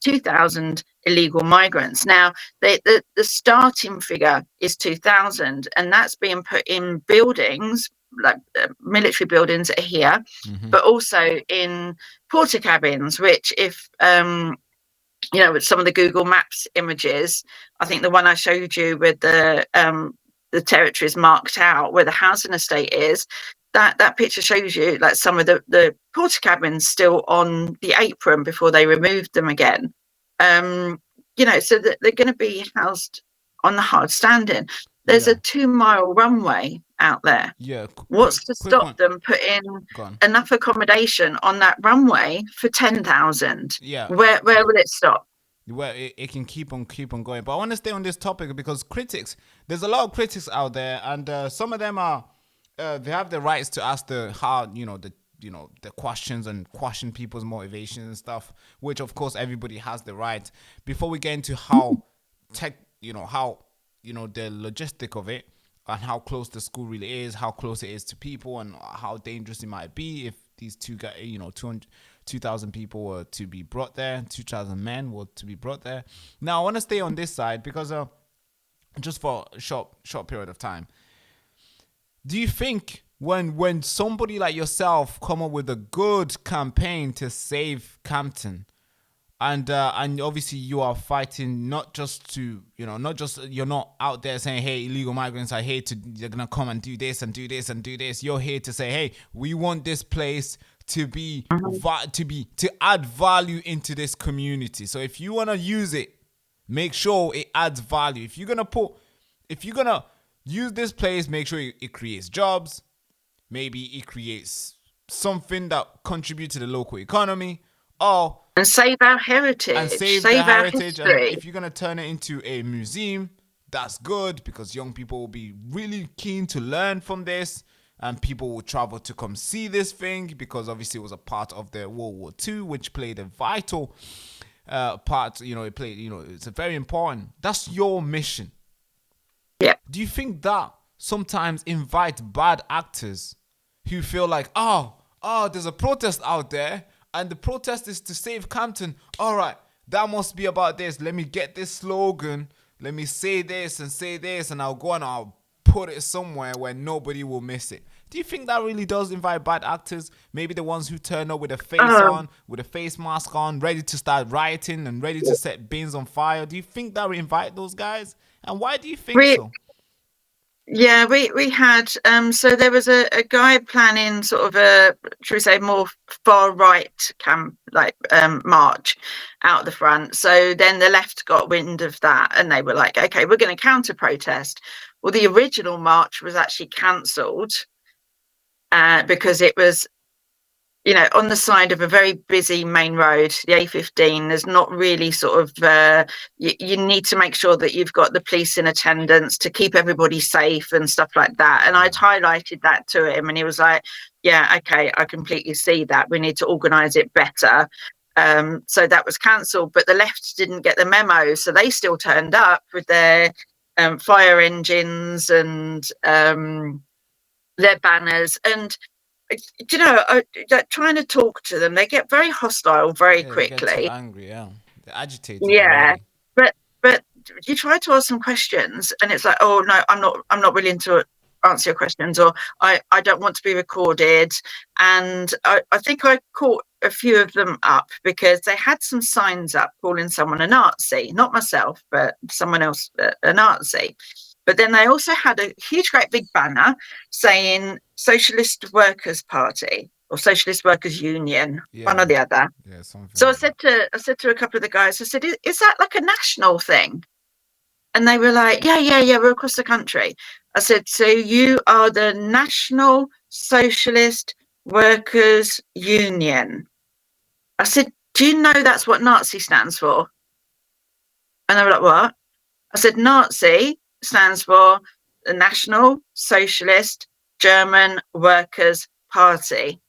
2,000 illegal migrants. Now, the starting figure is 2,000, and that's being put in buildings, like military buildings that are here, but also in porter cabins, which if, with some of the Google Maps images, I think the one I showed you with the territories marked out where the housing estate is, that picture shows you like some of the porter cabins still on the apron before they removed them again. So that they're going to be housed on the hard standing. There's a 2-mile runway out there. Yeah. What's to stop them putting enough accommodation on that runway for 10,000? Yeah. Where will it stop? Well, it can keep on going. But I want to stay on this topic because there's a lot of critics out there, and some of them are they have the rights to ask the questions and question people's motivations and stuff, which of course everybody has the right. Before we get into how the logistic of it, and how close the school really is, how close it is to people, and how dangerous it might be if these 2,000 people were to be brought there, 2,000 men were to be brought there. Now I want to stay on this side because just for a short period of time, do you think when somebody like yourself come up with a good campaign to save Campton, and obviously you are fighting not just you're not out there saying, hey, illegal migrants, they're gonna come and do this and do this and do this. You're here to say, hey, we want this place to add value into this community. So if you want to use it, make sure it adds value. If you're gonna use this place, make sure it creates jobs. Maybe it creates something that contributes to the local economy, and save our heritage. And save the heritage. And if you're gonna turn it into a museum, that's good, because young people will be really keen to learn from this, and people will travel to come see this thing, because obviously it was a part of the World War II, which played a vital part. It's a very important. That's your mission. Yeah. Do you think that sometimes invite bad actors who feel like, there's a protest out there, and the protest is to save Campton. All right, that must be about this. Let me get this slogan. Let me say this, and I'll go and I'll put it somewhere where nobody will miss it. Do you think that really does invite bad actors? Maybe the ones who turn up with a face on, with a face mask on, ready to start rioting and ready to set bins on fire. Do you think that would invite those guys? And why do you think so? Yeah, we had so there was a guy planning sort of a, should we say, more far right march out the front. So then the left got wind of that, and they were like, okay, we're going to counter protest. Well, the original march was actually cancelled because it was, on the side of a very busy main road, the A15. There's not really sort of, you need to make sure that you've got the police in attendance to keep everybody safe and stuff like that. And I'd highlighted that to him, and he was like, yeah, okay, I completely see that. We need to organise it better. So that was cancelled, but the left didn't get the memo. So they still turned up with their fire engines and their banners. And trying to talk to them, they get very hostile very quickly. They get too angry, they're agitated. Yeah, but you try to ask some questions, and it's like, oh no, I'm not willing to answer your questions, or I don't want to be recorded. And I think I caught a few of them up because they had some signs up calling someone a Nazi, not myself, but someone else a Nazi. But then they also had a huge, great big banner saying Socialist Workers Party or Socialist Workers Union, one or the other. Yeah, something. So I said to a couple of the guys, I said, is that like a national thing? And they were like, yeah, we're across the country. I said, so you are the National Socialist Workers Union. I said, do you know that's what Nazi stands for? And they were like, what? I said, Nazi stands for the National Socialist German Workers' Party.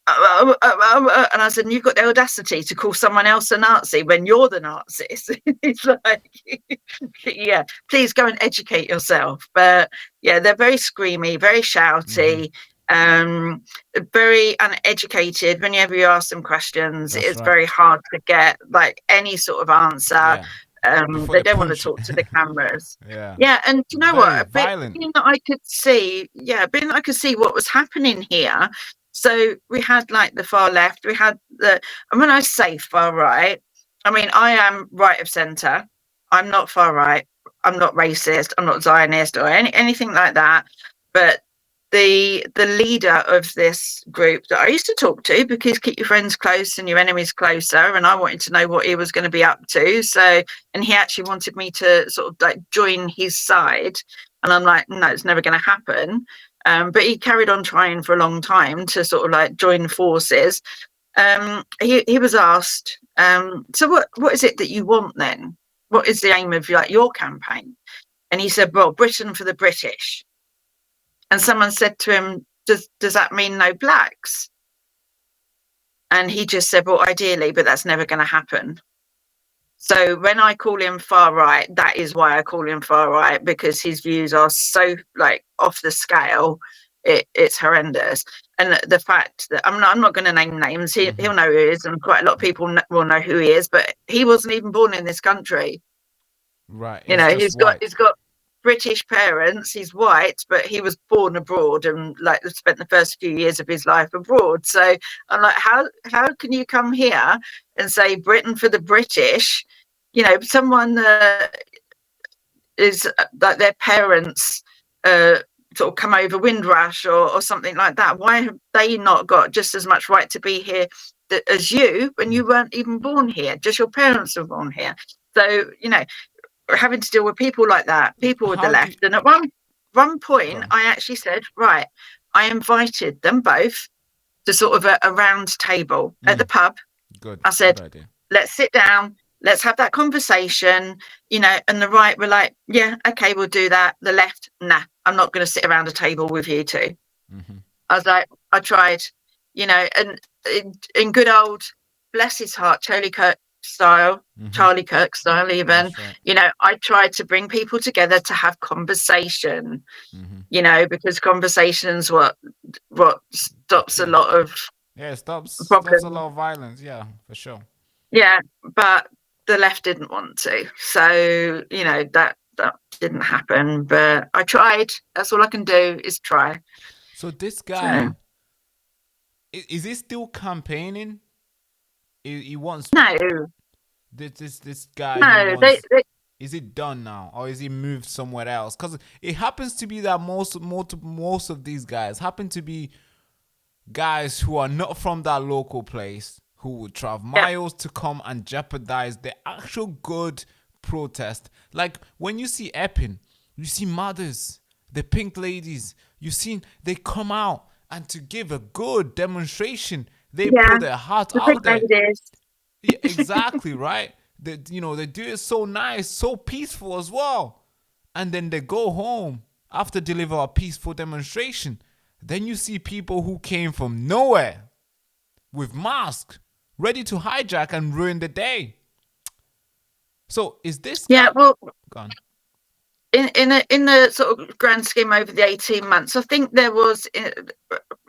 And I said, you've got the audacity to call someone else a Nazi when you're the Nazis. It's like, yeah, please go and educate yourself. But yeah, they're very screamy, very shouty, very uneducated. Whenever you ask them questions, it's very hard to get like any sort of answer. They don't want to talk to the cameras. And you know what? Being that I could see what was happening here. So we had like the far left, we had and when I say far right, I mean, I am right of centre. I'm not far right. I'm not racist. I'm not Zionist or anything like that. But the leader of this group that I used to talk to, because keep your friends close and your enemies closer, and I wanted to know what he was going to be up to. So, and he actually wanted me to sort of like join his side, and I'm like, no, it's never going to happen. But he carried on trying for a long time to sort of like join forces. He was asked, so what is it that you want then? What is the aim of like your campaign? And he said, well, Britain for the British. And someone said to him, does that mean no blacks? And he just said, well, ideally, but that's never going to happen. So when I call him far right, that is why I call him far right, because his views are so like off the scale. It's horrendous. And the fact that I'm not going to name names. He'll know who he is, and quite a lot of people will know who he is. But he wasn't even born in this country. Right. You He's know, just white. he's got British parents. He's white, but he was born abroad and like spent the first few years of his life abroad. So I'm like, how can you come here and say Britain for the British? You know, someone that is like their parents sort of come over Windrush or something like that. Why have they not got just as much right to be here as you when you weren't even born here? Just your parents were born here. So, you know, having to deal with people like that, people with the How do you, left. And at one go point, on. I actually said, right, I invited them both to sort of a round table at the pub. Good. I Good said, idea. let's sit down, let's have that conversation, you know. And the right were like, yeah, okay, we'll do that. The left, nah, I'm not going to sit around a table with you two. I was like, I tried, you know, and in good old, bless his heart, Charlie Kirk style, even, That's right. you know, I tried to bring people together to have conversation, you know, because conversation's what The stops a key. lot of Yeah, it stops a problems. lot of violence. Yeah, for sure. Yeah, but the left didn't want to. So, you know, that didn't happen. But I tried. That's all I can do is try. So this So guy is he still campaigning? He wants no, this guy. He no, wants. Is it done now, or is he moved somewhere else? Because it happens to be that most of these guys happen to be guys who are not from that local place, who would travel yeah, miles to come and jeopardize the actual good protest. Like when you see Epping, you see mothers, the pink ladies, you see they come out and to give a good demonstration, they yeah, put their heart the big out there. ladies. Yeah, exactly, right? They do it so nice, so peaceful as well. And then they go home after deliver a peaceful demonstration. Then you see people who came from nowhere with masks, ready to hijack and ruin the day. So is this Yeah, guy well, gone? in the sort of grand scheme over the 18 months, I think there was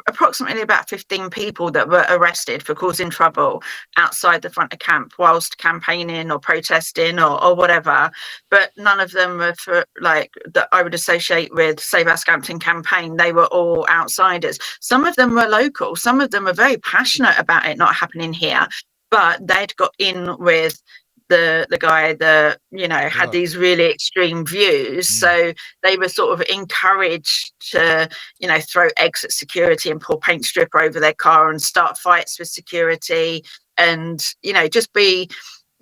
approximately about 15 people that were arrested for causing trouble outside the front of camp whilst campaigning or protesting or whatever. But none of them were for like that I would associate with Save Our Scampton campaign. They were all outsiders. Some of them were local. Some of them were very passionate about it not happening here, but they'd got in with the guy that, you know, had Look, these really extreme views. So they were sort of encouraged to, you know, throw eggs at security and pour paint stripper over their car and start fights with security and, you know, just be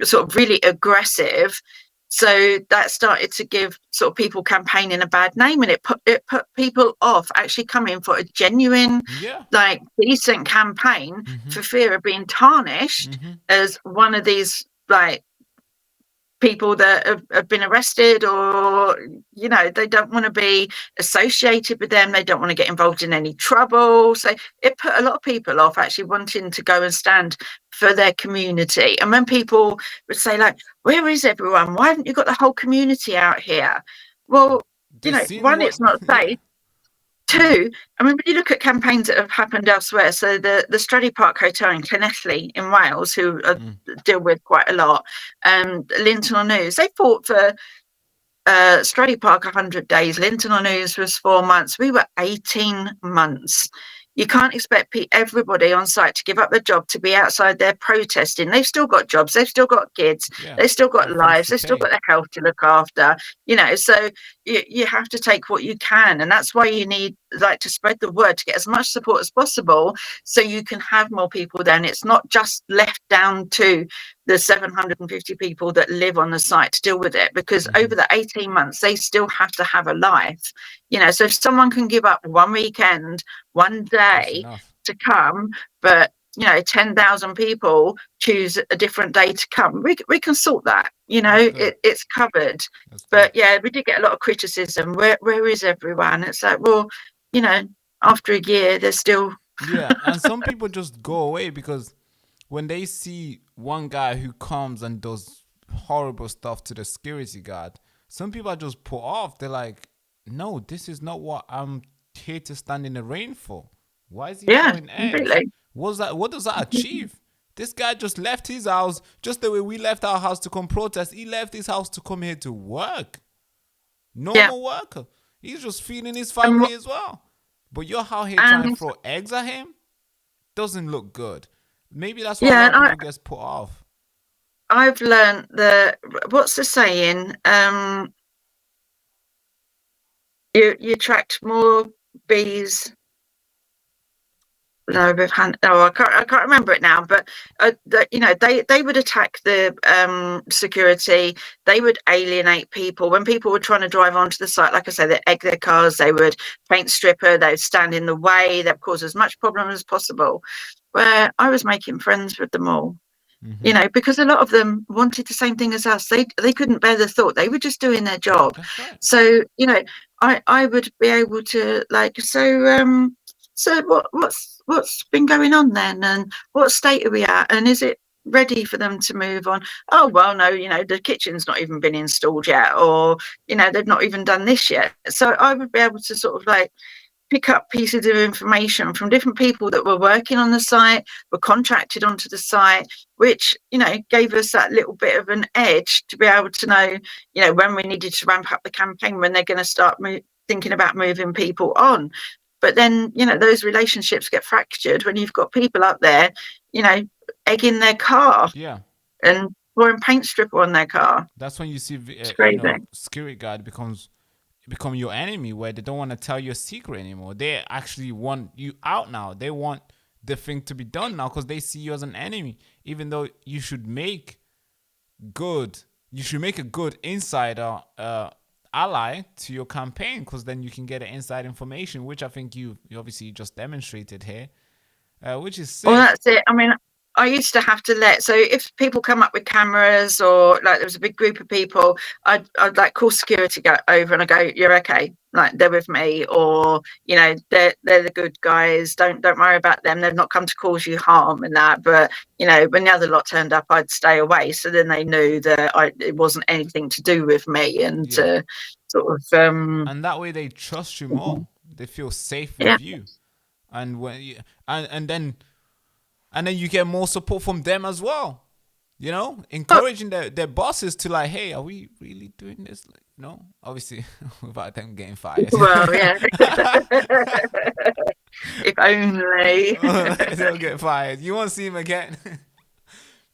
sort of really aggressive. So that started to give sort of people campaigning a bad name, and it put people off actually coming for a genuine, yeah. like decent campaign Mm-hmm. for fear of being tarnished Mm-hmm. as one of these like people that have been arrested, or, you know, they don't want to be associated with them, they don't want to get involved in any trouble. So it put a lot of people off actually wanting to go and stand for their community. And when people would say like, where is everyone, why haven't you got the whole community out here? Well, you They've know, seen one, what it's not yeah. safe. Two, I mean, when you look at campaigns that have happened elsewhere, so the Stradey Park Hotel in Llanelli in Wales, who deal with quite a lot, Linton on News, they fought for Stradey Park 100 days. Linton on News was 4 months. We were 18 months. You can't expect everybody on site to give up their job to be outside there protesting. They've still got jobs. They've still got kids. Yeah. They've still got Got things lives. to They've still pay. got their health to look after. You know, so you have to take what you can. And that's why you need like to spread the word to get as much support as possible so you can have more people there. And it's not just left down to the 750 people that live on the site to deal with it, because over the 18 months they still have to have a life, you know. So if someone can give up one weekend, one That's day enough. to come, but, you know, 10,000 people choose a different day to come, we can sort that, you know. That's good. It's covered. That's good. But yeah, we did get a lot of criticism. Where is everyone? It's like, well, you know, after a year there's still Yeah, and some people just go away because when they see one guy who comes and does horrible stuff to the security guard, some people are just put off. They're like, no, this is not what I'm here to stand in the rain for. Why is he Yeah, showing edge? completely. What does that achieve? This guy just left his house just the way we left our house to come protest. He left his house to come here to work. Yeah. Normal worker. He's just feeding his And, family as well. But you're out here trying to and throw eggs at him? Doesn't look good. Maybe that's why a yeah, lot of and people get put off. I've learned that, what's the saying? You attract more bees. No, I can't remember it now. But they would attack the security. They would alienate people when people were trying to drive onto the site. Like I said, they egg their cars. They would paint stripper. They'd stand in the way. They'd cause as much problem as possible. Where I was making friends with them all. Because a lot of them wanted the same thing as us. They couldn't bear the thought. They were just doing their job. That's right. So I would be able to so what's been going on then, and what state are we at, and is it ready for them to move on? Oh well, no, the kitchen's not even been installed yet, or they've not even done this yet. So I would be able to sort of like pick up pieces of information from different people that were working on the site, were contracted onto the site, which gave us that little bit of an edge to be able to know when we needed to ramp up the campaign, when they're going to start thinking about moving people on. But then those relationships get fractured when you've got people up there egging their car Yeah. and pouring paint stripper on their car. That's when you see, It's crazy. security guard become your enemy, where they don't want to tell your secret anymore. They actually want you out now. They want the thing to be done now because they see you as an enemy. Even though you should make a good insider ally to your campaign, because then you can get the inside information, which I think you obviously just demonstrated here, which is sick. Well, that's it. I mean, I used to have to so if people come up with cameras, or like there was a big group of people, I'd like call security over, and I go, "You're okay, like they're with me," or they're the good guys. Don't worry about them. They've not come to cause you harm and that. But when the other lot turned up, I'd stay away. So then they knew that it wasn't anything to do with me, and sort of. And that way they trust you more. They feel safe Yeah. with you, and when you, and then you get more support from them as well. Encouraging their bosses to like, hey, are we really doing this? Obviously without them getting fired. Well, yeah. If only. They'll get fired. You won't see him again.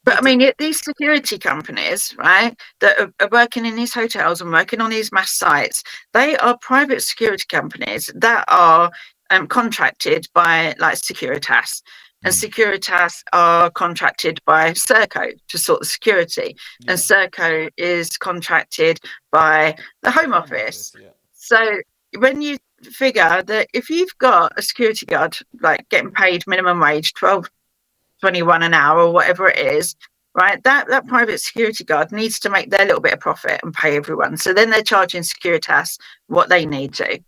But I mean, these security companies, right, that are working in these hotels and working on these mass sites, they are private security companies that are contracted by like Securitas. And Securitas are contracted by Serco to sort the security. And Serco is contracted by the Home Office. Yeah. So when you figure that if you've got a security guard like getting paid minimum wage, 12.21 an hour or whatever it is, right, that private security guard needs to make their little bit of profit and pay everyone. So then they're charging Securitas what they need to.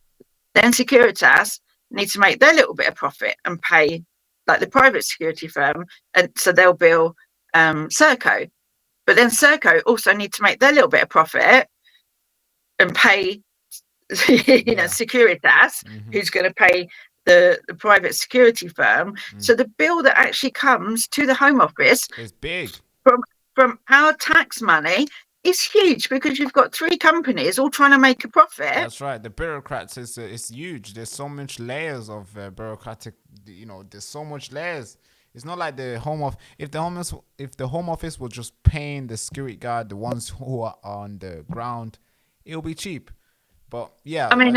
Then Securitas needs to make their little bit of profit and pay like the private security firm, and so they'll bill Serco. But then Serco also need to make their little bit of profit and pay Securitas, who's going to pay the private security firm. So the bill that actually comes to the Home Office is big from our tax money is huge, because you've got three companies all trying to make a profit. That's right. The bureaucrats is huge. There's so much layers of bureaucratic. There's so much layers. It's not like the home of if the home office was just paying the security guard, the ones who are on the ground, it'll be cheap. But yeah, I mean,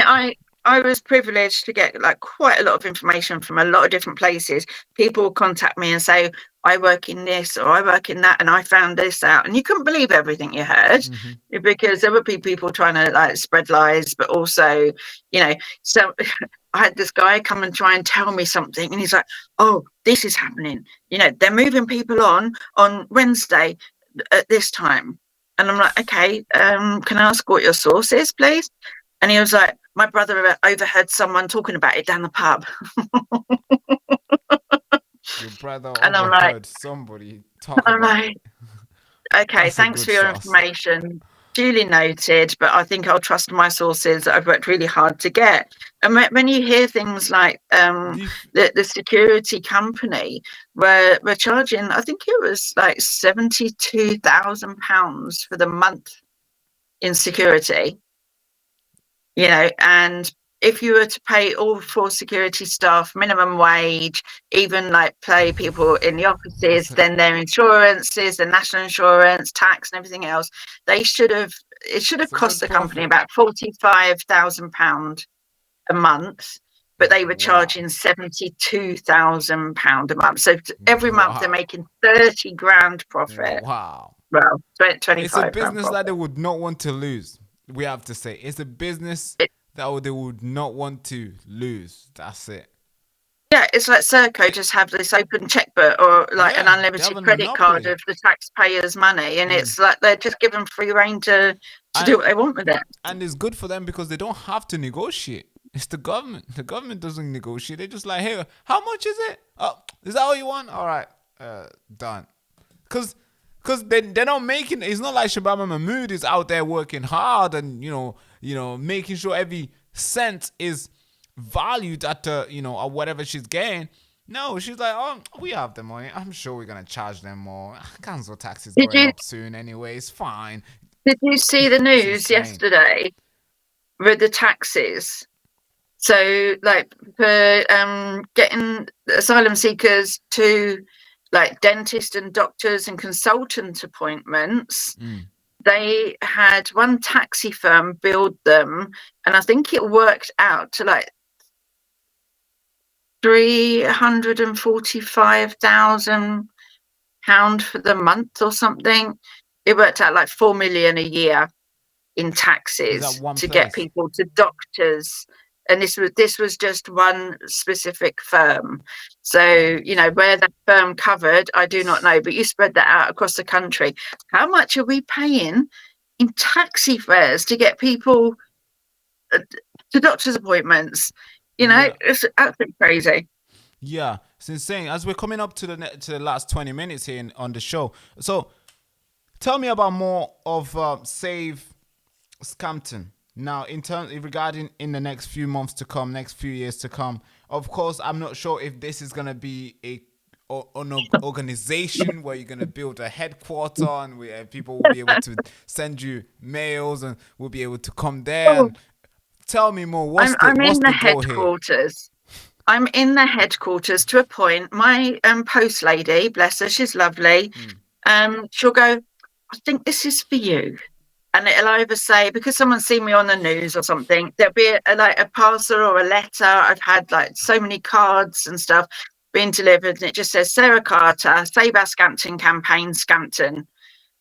I was privileged to get like quite a lot of information from a lot of different places. People will contact me and say, I work in this or I work in that, and I found this out. And you couldn't believe everything you heard, because there would be people trying to like spread lies, but also, so I had this guy come and try and tell me something, and he's like, oh, this is happening. They're moving people on Wednesday at this time. And I'm like, okay, can I ask what your source is, please? And he was like, my brother overheard someone talking about it down the pub. Your brother and overheard somebody talking about it. Okay, That's a thanks good for your sauce. information. Duly noted, but I think I'll trust my sources that I've worked really hard to get. And when you hear things like Def- the security company where we're charging, I think it was like £72,000 for the month in security, and if you were to pay all four security staff minimum wage, even like pay people in the offices, that's a, then their insurances, the national insurance, tax, and everything else, it should have it's a cost good the company profit. about £45,000 a month, but they were Wow. charging £72,000 a month. So every month they're Wow. making 30 grand profit. Wow. Well, It's a 25 grand business that profit. they would not want to lose. We have to say it's a business that they would not want to lose. That's it. Yeah, it's like Serco just have this open checkbook or like an Yeah, they have unlimited a credit card monopoly. of the taxpayers' money, and Mm. it's like they're just given free rein to do And what they want with it. and it's good for them because they don't have to negotiate. It's the government. The government doesn't negotiate. They're just like, hey, how much is it? Oh, is that all you want? All right, done. Cause they're not making. It's not like Shababa Mahmood is out there working hard and making sure every cent is valued at at whatever she's getting. No, she's like, oh, we have the money. I'm sure we're gonna charge them more. Council tax is Did going you up soon anyway. It's fine. did you see the It's news insane. yesterday with the taxes? So like for getting asylum seekers to like dentist and doctors and consultant appointments, Mm. they had one taxi firm build them, and I think it worked out to like £345,000 for the month or something. It worked out like 4 million a year in Is that taxes one to get place? people to doctors. And this was just one specific firm. So, Jeez. where that firm covered, I do not know, but you spread that out across the country. How much are we paying in taxi fares to get people uh, to doctor's appointments? Yeah. It's absolutely crazy. Yeah, it's insane. As we're coming up to the last 20 minutes here on the show, so tell me about more of Save Scampton. Now, in terms regarding in the next few months to come, next few years to come. Of course, I'm not sure if this is gonna be an organization where you're gonna build a headquarter and people will be able to send you mails and will be able to come there Oh, and tell me more. I'm I'm What's in the the goal here? headquarters. I'm in the headquarters to a point. My post lady, bless her, she's lovely. Mm. She'll go, I think this is for you. And it'll either say, because someone's seen me on the news or something, there'll be like a parcel or a letter. I've had like so many cards and stuff being delivered, and it just says Sarah Carter, Save Our Scampton campaign, Scampton.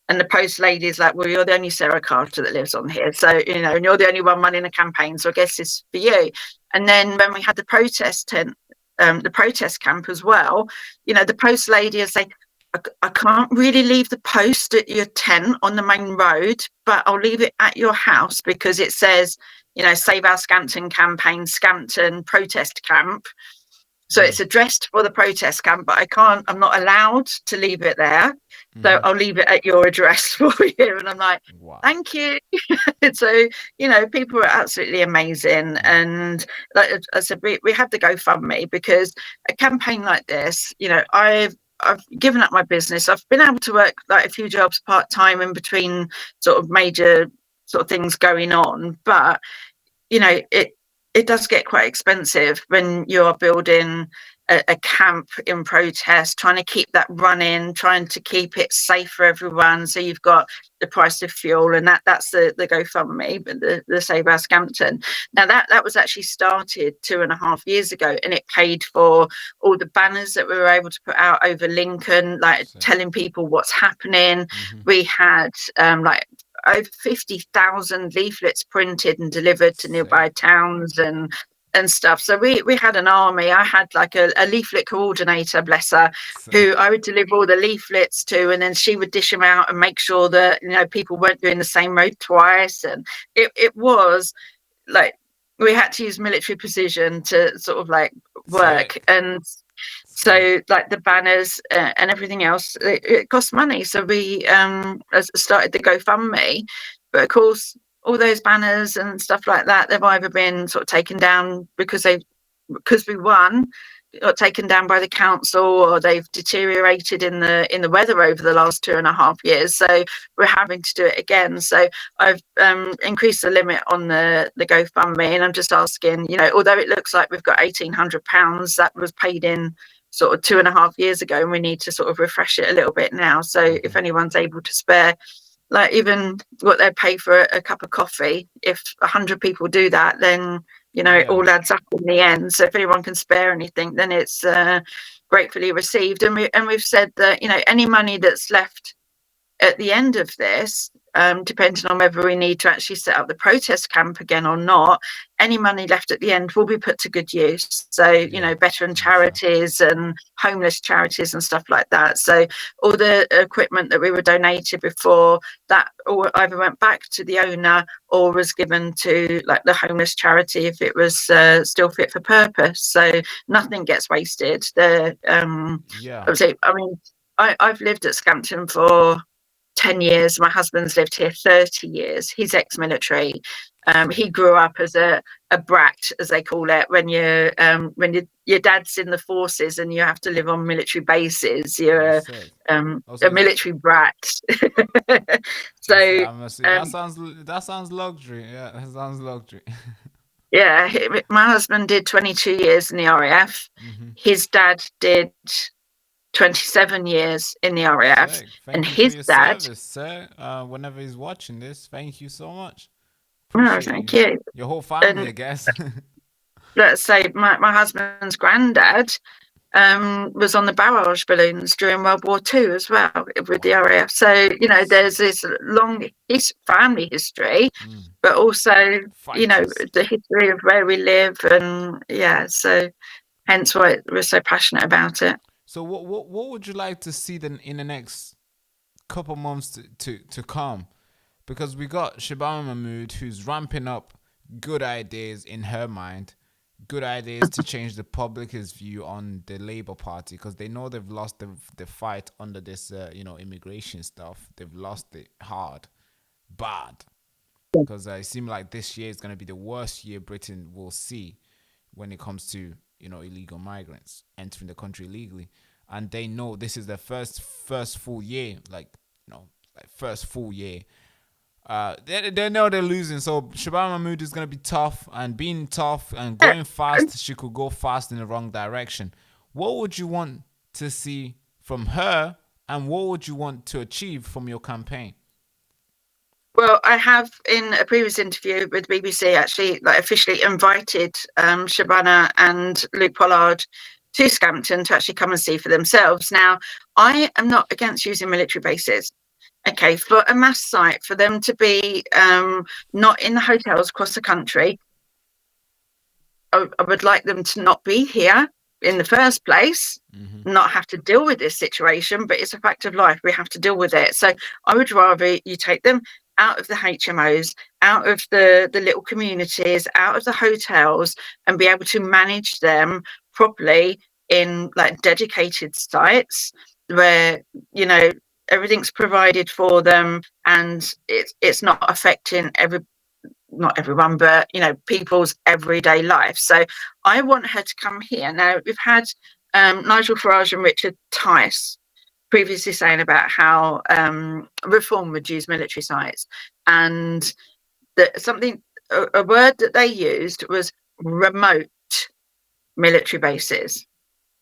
And the post lady is like, well, you're the only Sarah Carter that lives on here. So, and you're the only one running a campaign. So I guess it's for you. And then when we had the protest tent, the protest camp as well, the post lady is saying, I can't really leave the post at your tent on the main road, but I'll leave it at your house because it says, Save Our Scampton campaign, Scampton protest camp. So Mm. it's addressed for the protest camp, but I'm not allowed to leave it there. So Mm-hmm. I'll leave it at your address for you. And I'm like, Wow. thank you. So, people are absolutely amazing. Mm. And like I said, we have to GoFundMe because a campaign like this, I've given up my business. I've been able to work like a few jobs part time in between sort of major sort of things going on. But it does get quite expensive when you're building a camp in protest, trying to keep that running, trying to keep it safe for everyone. So you've got the price of fuel, and that's the GoFundMe, but the Save Our Scampton. Now that was actually started 2.5 years ago, and it paid for all the banners that we were able to put out over Lincoln, like So, telling people what's happening. mm-hmm. We had like over 50,000 leaflets printed and delivered to Say. nearby towns and stuff. So we had an army. I had like a leaflet coordinator, bless her, Say. who I would deliver all the leaflets to, and then she would dish them out and make sure that people weren't doing the same road twice. And it was like we had to use military precision to sort of like Say. work. And Sick. So like the banners and everything else, it costs money. So we started the GoFundMe, but of course all those banners and stuff like that, they've either been sort of taken down because we won, got taken down by the council, or they've deteriorated in the weather over the last 2.5 years. So we're having to do it again. So I've increased the limit on the GoFundMe, and I'm just asking, although it looks like we've got £1,800 that was paid in sort of 2.5 years ago, and we need to sort of refresh it a little bit now. So if anyone's able to spare, like, even what they pay for a cup of coffee, if 100 people do that, then it Yeah. all adds up in the end. So if anyone can spare anything, then it's gratefully received. And we've said that any money that's left at the end of this, depending on whether we need to actually set up the protest camp again or not, any money left at the end will be put to good use. So, Yeah. veteran For sure. charities and homeless charities and stuff like that. So all the equipment that we were donated before, that or either went back to the owner or was given to like the homeless charity if it was still fit for purpose. So nothing gets wasted. Yeah. I mean, I've lived at Scampton for 10 years. My husband's lived here 30 years. He's ex-military. He Sick. grew up as a brat, as they call it, when your dad's in the forces and you have to live on military bases. Oh, You're sick. a Also, military brat. So I must say that sounds luxury. Yeah, that sounds luxury. yeah, my husband did 22 years in the RAF. His dad did 27 years in the RAF, Sick. and Thank you for his your dad. service, sir. Whenever he's watching this, thank you so much. Oh, Appreciate thank you. you. Your whole family, And I guess. let's say my husband's granddad was on the barrage balloons during World War II as well with the Wow. RAF. So, there's Sick. this long family history, Mm. but also, Fighters. the history of where we live. And yeah, so hence why we're so passionate about it. So what would you like to see then in the next couple months to come? Because we got Shabana Mahmood who's ramping up good ideas in her mind, good ideas to change the public's view on the Labour Party because they know they've lost the fight under this immigration stuff. They've lost it hard, bad. Because it seems like this year is going to be the worst year Britain will see when it comes to illegal migrants entering the country illegally, and they know this is their first full year, like first full year. They know they're losing, so Shabana Mahmood is going to be tough, and being tough and going fast, she could go fast in the wrong direction. What would you want to see from her, and what would you want to achieve from your campaign? Well, I have in a previous interview with the BBC actually like officially invited Shabana and Luke Pollard to Scampton to actually come and see for themselves. Now, I am not against using military bases. Okay, for a mass site, for them to be not in the hotels across the country, I would like them to not be here in the first place, not have to deal with this situation, but it's a fact of life. We have to deal with it. So I would rather you take them out of the HMOs, out of the little communities, out of the hotels, and be able to manage them properly in like dedicated sites where, everything's provided for them, and it's not affecting not everyone, but people's everyday life. So I want her to come here. Now we've had Nigel Farage and Richard Tice previously saying about how reform would use military sites, and that a word that they used was remote military bases.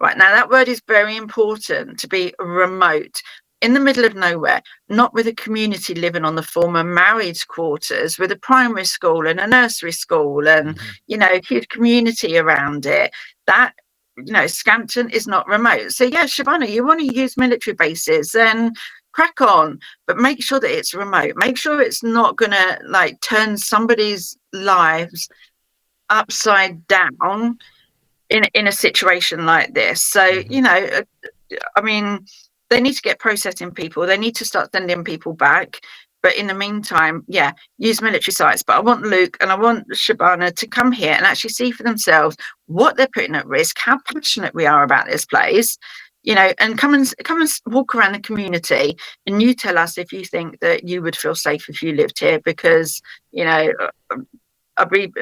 Right, now that word is very important, to be remote, in the middle of nowhere, not with a community living on the former married quarters, with a primary school and a nursery school and, a huge community around it. That, Scampton is not remote. So yeah, Shabana, you want to use military bases, then crack on, but make sure that it's remote. Make sure it's not going to like turn somebody's lives upside down in a situation like this. So, I mean, they need to get processing people. They need to start sending people back. But in the meantime, yeah, use military sites. But I want Luke and I want Shabana to come here and actually see for themselves what they're putting at risk, how passionate we are about this place, and come and walk around the community, and you tell us if you think that you would feel safe if you lived here, because I'd be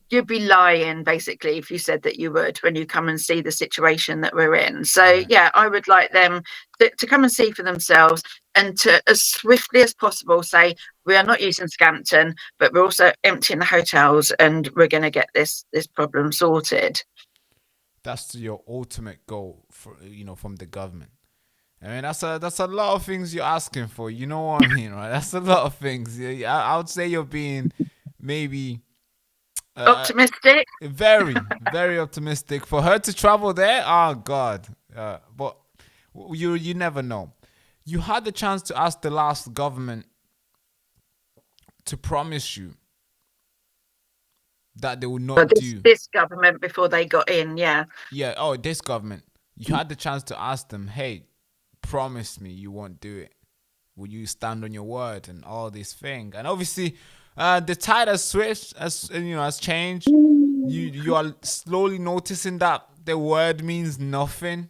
you'd be lying basically if you said that you would, when you come and see the situation that we're in. So Right. yeah, I would like them to come and see for themselves, and to as swiftly as possible say, we are not using Scampton, but we're also emptying the hotels, and we're going to get this problem sorted. That's your ultimate goal for from the government. I mean, that's a lot of things you're asking for. You know what I mean, right? That's a lot of things. Yeah, I would say you're being maybe Optimistic. very, very optimistic for her to travel there. Oh God, but you never know. You had the chance to ask the last government to promise you that they would not do. This government before they got in, yeah. Yeah. Oh, this government. You had the chance to ask them, hey, promise me you won't do it. Will you stand on your word and all this thing? And obviously, the tide has switched, has changed. You are slowly noticing that the word means nothing.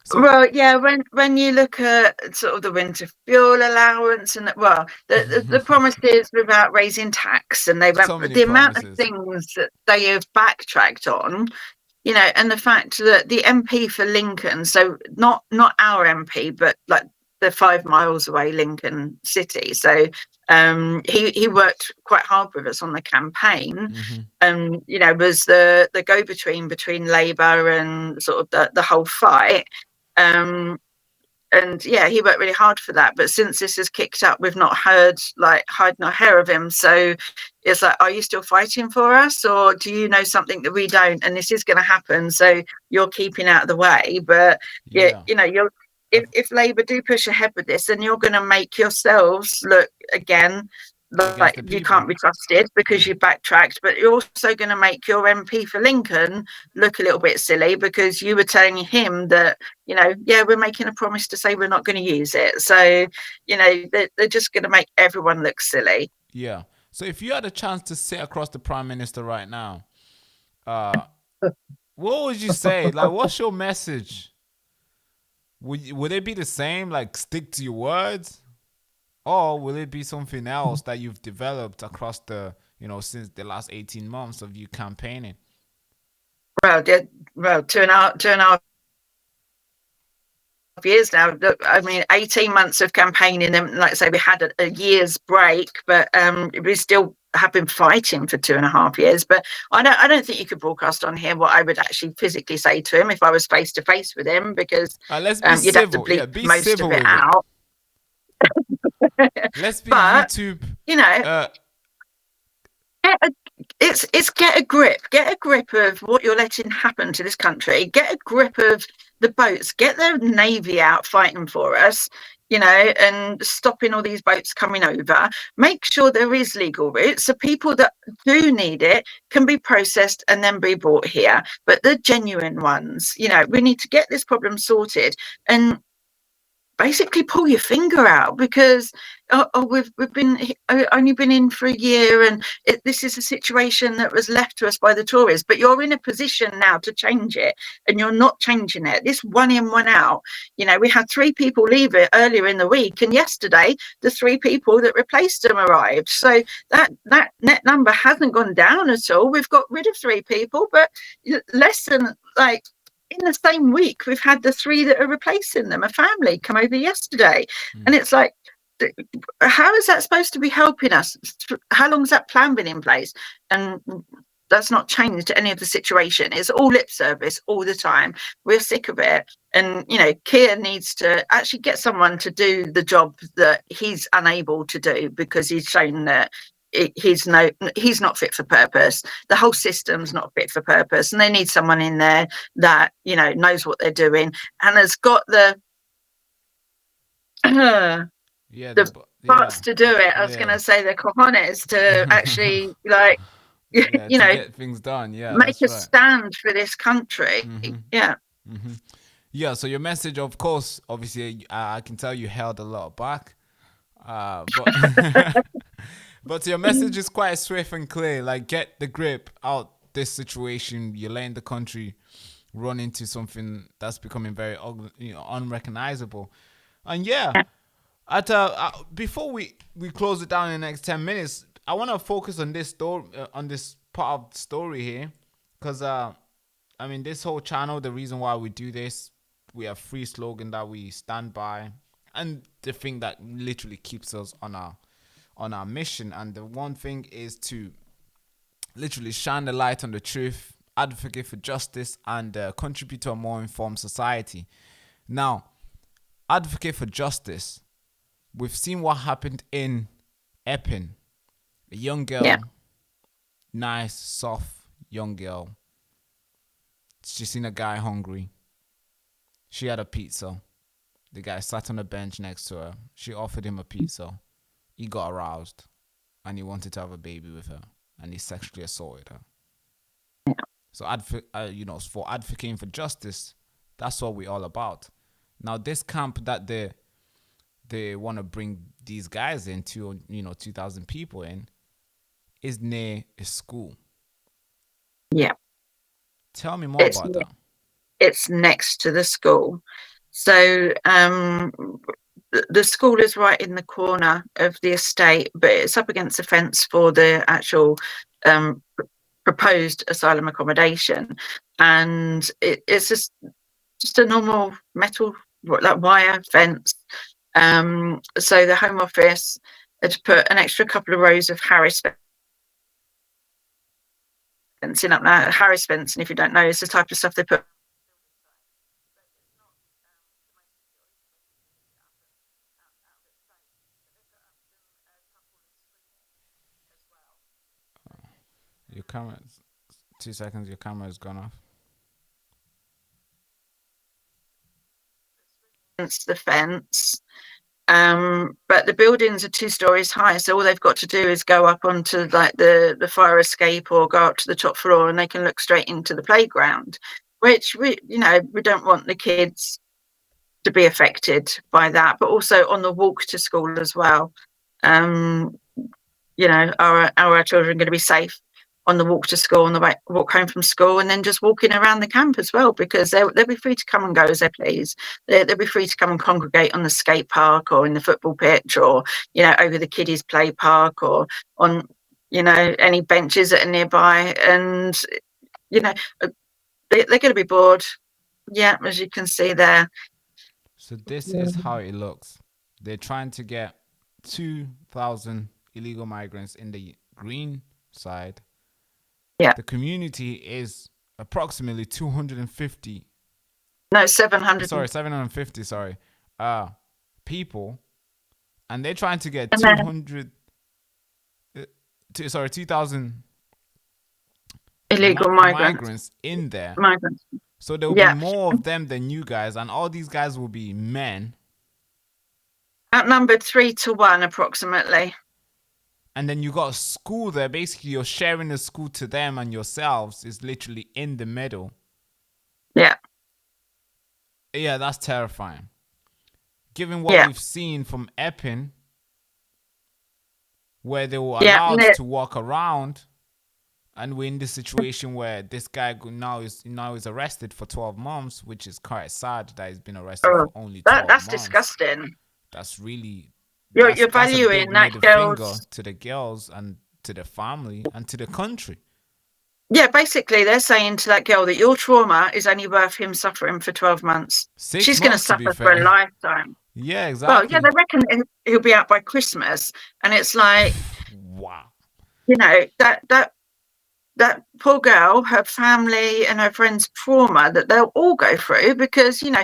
So, well, yeah, when you look at sort of the winter fuel allowance, and the promises without raising tax, and they went so many the amount of promises. things that they have backtracked on, and the fact that the MP for Lincoln, so not our MP, but like the 5 miles away Lincoln City, so he worked quite hard with us on the campaign, and was the go between Labour and sort of the whole fight. And yeah, he worked really hard for that. But since this has kicked up, we've not heard like hide nor hair of him. So it's like, are you still fighting for us, or do you know something that we don't? And this is going to happen, so you're keeping out of the way. But Yeah. you're if Labour do push ahead with this, then you're going to make yourselves look again Against like the you people. can't be trusted because you backtracked, but you're also going to make your MP for Lincoln look a little bit silly because you were telling him that, yeah, we're making a promise to say we're not going to use it. So, they're just going to make everyone look silly. Yeah. So if you had a chance to sit across the prime minister right now, what would you say? Like, what's your message? Would it be the same? Like, stick to your words, or will it be something else that you've developed across the since the last 18 months of you campaigning? Well, 2.5 years now. I mean, 18 months of campaigning, and like I say, we had a year's break, but we still have been fighting for 2.5 years. But I don't think you could broadcast on here what I would actually physically say to him if I was face to face with him, because Let's be you'd have to civil. bleep Yeah, be most civil of it with it. out. Let's be But YouTube. It's get a grip of what you're letting happen to this country. Get a grip of the boats. Get the navy out fighting for us, and stopping all these boats coming over. Make sure there is legal routes so people that do need it can be processed and then be brought here. But the genuine ones, we need to get this problem sorted and basically pull your finger out, because we've been only been in for a year, and this is a situation that was left to us by the Tories, but you're in a position now to change it, and you're not changing it. This one in, one out, we had 3 people leave it earlier in the week, and yesterday the 3 people that replaced them arrived, so that net number hasn't gone down at all. We've got rid of 3 people, but less than like in the same week, we've had the 3 that are replacing them, a family, come over yesterday. And it's like, how is that supposed to be helping us? How long has that plan been in place? And that's not changed any of the situation. It's all lip service all the time. We're sick of it. And, Keir needs to actually get someone to do the job that he's unable to do, because he's shown that he's not fit for purpose. The whole system's not fit for purpose, and they need someone in there that knows what they're doing and has got the parts to do it. I was going to say the cojones to actually to get things done. Yeah, make that's a right. stand for this country. Yeah. Yeah. So your message, of course, obviously, I can tell you held a lot back. But but your message is quite swift and clear. Like, get the grip out this situation. You're letting the country run into something that's becoming very ugly, unrecognizable. And yeah, at before we close it down in the next 10 minutes, I want to focus on this story, on this part of the story here, because I mean, this whole channel, the reason why we do this, we have free slogan that we stand by, and the thing that literally keeps us on our mission. And the one thing is to literally shine the light on the truth, advocate for justice, and contribute to a more informed society. Now, advocate for justice. We've seen what happened in Epping. A young girl, Yeah. nice, soft young girl. She seen a guy hungry. She had a pizza. The guy sat on a bench next to her. She offered him a pizza. He got aroused, and he wanted to have a baby with her, and he sexually assaulted her. So, for advocating for justice, that's what we're all about. Now, this camp that they want to bring these guys into, 2,000 people in, is near a school. Yeah. Tell me more about that. It's next to the school. So the school is right in the corner of the estate, but it's up against the fence for the actual proposed asylum accommodation. And it's just a normal metal, like wire fence. So the Home Office had put an extra couple of rows of Harris fencing up now. Harris fencing, if you don't know, is the type of stuff they put. Your camera, 2 seconds, your camera has gone off. The fence. But the buildings are 2 stories high, so all they've got to do is go up onto like the fire escape or go up to the top floor, and they can look straight into the playground, which we don't want the kids to be affected by that, but also on the walk to school as well. Our children going to be safe on the walk to school, on the walk home from school, and then just walking around the camp as well, because they'll be free to come and go as they please. They'll be free to come and congregate on the skate park or in the football pitch, or over the kiddies play park, or on any benches that are nearby. And they're going to be bored, as you can see there. So this is how it looks. They're trying to get 2,000 illegal migrants in the green side. Yeah. The community is approximately 250. No, 700. Sorry, 750. Sorry, people, and they're trying to get 200. 2,000 illegal migrants in there. Migrants. So there will be more of them than you guys, and all these guys will be men. Outnumbered 3 to 1 approximately. And then you got a school there. Basically, you're sharing the school to them, and yourselves is literally in the middle. Yeah. Yeah, that's terrifying. Given what we've seen from Epping, where they were allowed to walk around, and we're in this situation where this guy now is arrested for 12 months, which is quite sad that he's been arrested for only 12 months. That's disgusting. That's really... You're valuing that finger to the girls and to the family and to the country. Yeah, basically they're saying to that girl that your trauma is only worth him suffering for 12 months. She's going to suffer for a lifetime. Yeah, exactly. Well, yeah, they reckon he'll be out by Christmas, and it's like, wow. That poor girl, her family and her friends' trauma that they'll all go through, because you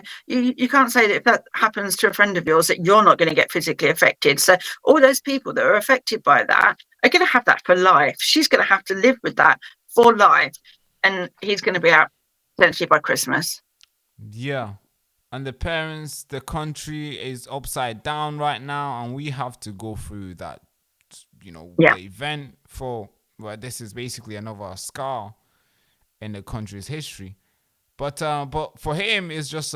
can't say that if that happens to a friend of yours that you're not going to get physically affected. So all those people that are affected by that are going to have that for life. She's going to have to live with that for life, and he's going to be out potentially by Christmas. Yeah, and the parents, the country is upside down right now, and we have to go through that, the event for... Well, this is basically another scar in the country's history, but for him, it's just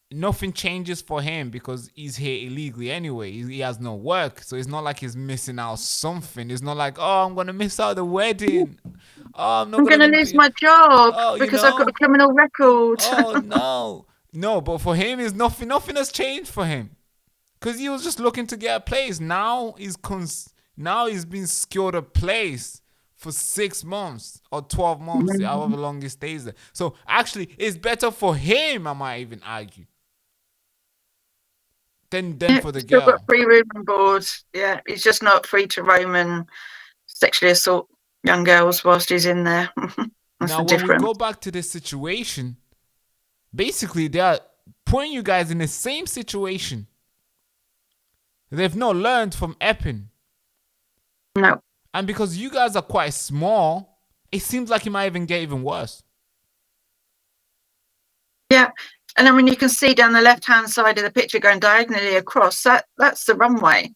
nothing changes for him because he's here illegally anyway. He has no work, so it's not like he's missing out something. It's not like, oh, I'm gonna miss out the wedding. Oh, I'm not I'm gonna going to lose be. my job Oh, because I've got a criminal record. Oh no, no. But for him, it's nothing. Nothing has changed for him because he was just looking to get a place. Now he's been secured a place for 6 months or 12 months, however long he stays there. So actually, it's better for him. I might even argue. Than for the Still got girl. free room and board. Yeah, he's just not free to roam and sexually assault young girls whilst he's in there. That's Now, the when we difference. go back to this situation, basically they are putting you guys in the same situation. They've not learned from Epping. No. And because you guys are quite small, it seems like it might even get even worse. Yeah. And then when you can see down the left-hand side of the picture going diagonally across, that's the runway.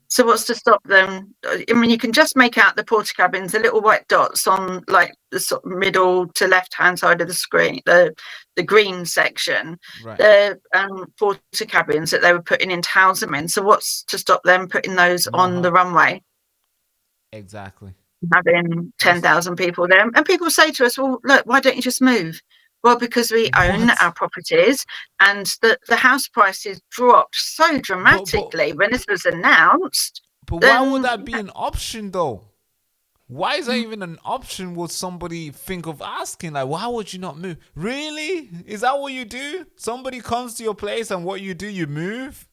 So what's to stop them? I mean, you can just make out the porta cabins, the little white dots on like the sort of middle to left-hand side of the screen, the green section, Right. the porta cabins that they were putting in to house them in. So what's to stop them putting those on the runway? Exactly. Having 10,000 people there. And people say to us, well, look, why don't you just move? Well, because we own our properties and the house prices dropped so dramatically when this was announced. But why would that be an option though? Why is that even an option? Would somebody think of asking? Like, why would you not move? Really? Is that what you do? Somebody comes to your place and what you do, you move?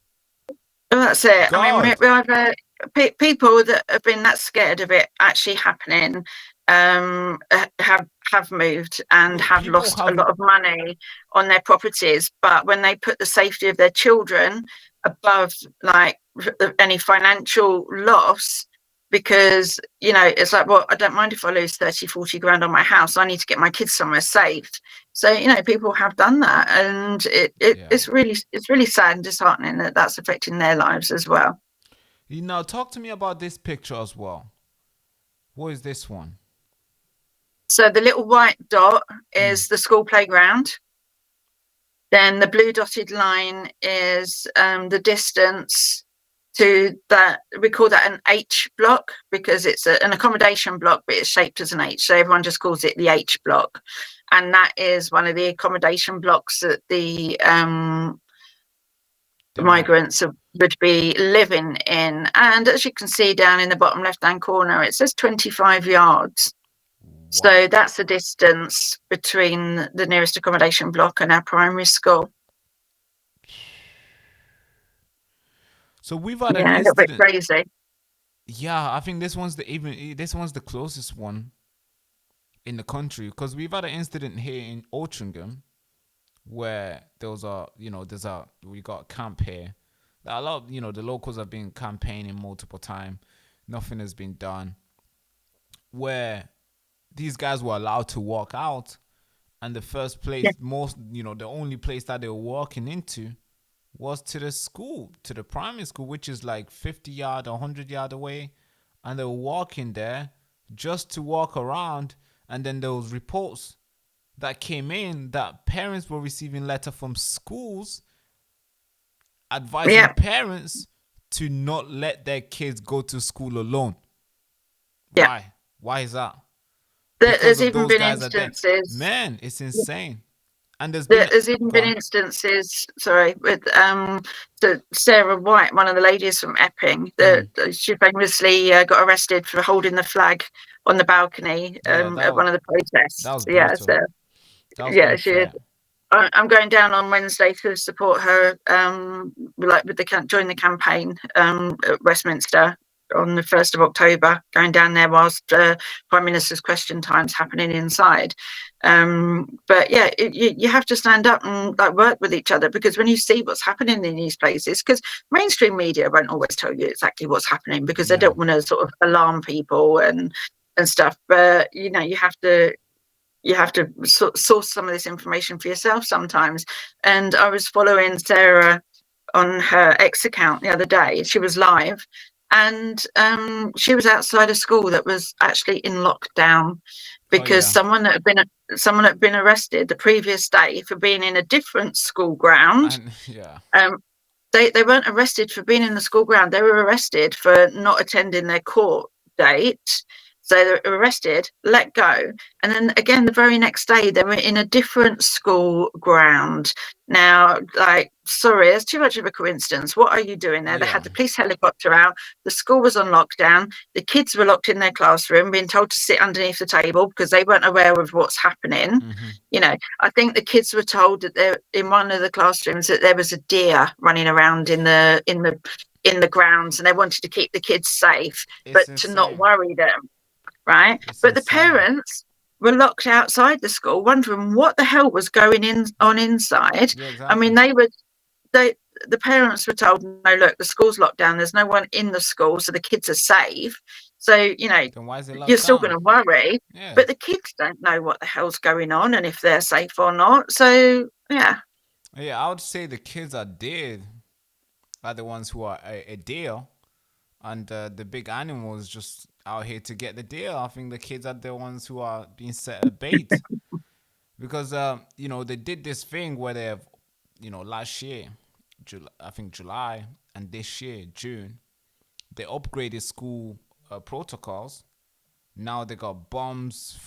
Well, that's it. God. I mean, we have people that have been that scared of it actually happening have moved and have lost a lot of money on their properties. But when they put the safety of their children above like any financial loss, because it's like, well, I don't mind if I lose 30-40 grand on my house, I need to get my kids somewhere safe. So people have done that, and it's really sad and disheartening that that's affecting their lives as well. Now talk to me about this picture as well. What is this one? So the little white dot is the school playground. Then the blue dotted line is the distance to that. We call that an H block because it's an accommodation block, but it's shaped as an H. So everyone just calls it the H block. And that is one of the accommodation blocks that the migrants would be living in. And as you can see down in the bottom left-hand corner, it says 25 yards. Wow. So that's the distance between the nearest accommodation block and our primary school. So we've had a little bit crazy. Yeah, I think this one's the closest one in the country, because we've had an incident here in Altrincham where we got a camp here. A lot of, the locals have been campaigning multiple times. Nothing has been done. Where these guys were allowed to walk out, and the first place, the only place that they were walking into was to the school, to the primary school, which is like 50 yard, 100 yard away. And they were walking there just to walk around. And then there was reports that came in that parents were receiving letters from schools advising parents to not let their kids go to school alone. Why? Why is that? There's even been instances. Man, it's insane. And there's even been instances, with Sarah White, one of the ladies from Epping, she famously got arrested for holding the flag on the balcony at one of the protests. That was brutal. I'm going down on Wednesday to support her, join the campaign at Westminster on the 1st of October, going down there whilst Prime Minister's question time's happening inside. But yeah, you have to stand up and work with each other, because when you see what's happening in these places, because mainstream media won't always tell you exactly what's happening, because they don't want to sort of alarm people and stuff. But you have to source some of this information for yourself sometimes. And I was following Sarah on her X account the other day. She was live, and she was outside a school that was actually in lockdown Oh because yeah. someone had been arrested the previous day for being in a different school ground. And yeah. Um, they weren't arrested for being in the school ground. They were arrested for not attending their court date. So they were arrested, let go, and then again the very next day they were in a different school ground. Now, like, sorry, it's too much of a coincidence. What are you doing there? They Yeah. had the police helicopter out. The school was on lockdown. The kids were locked in their classroom, being told to sit underneath the table because they weren't aware of what's happening. Mm-hmm. You know, I think the kids were told that they're in one of the classrooms that there was a deer running around in the grounds, and they wanted to keep the kids safe, It's but to not insane. worry them, right? It's But the insane. parents were locked outside the school, wondering what the hell was going on inside. Yeah, I mean, exactly. they the parents were told, no, look, the school's locked down. There's no one in the school, so the kids are safe. So, Then why is it you're locked still going down? to worry, Yeah. but the kids don't know what the hell's going on and if they're safe or not. So, yeah. Yeah, I would say the kids are dead are the ones who are a deal, and the big animals just out here to get the deal. I think the kids are the ones who are being set a bait because they did this thing where they have last year, I think July, and this year June, they upgraded school protocols. Now they got bombs,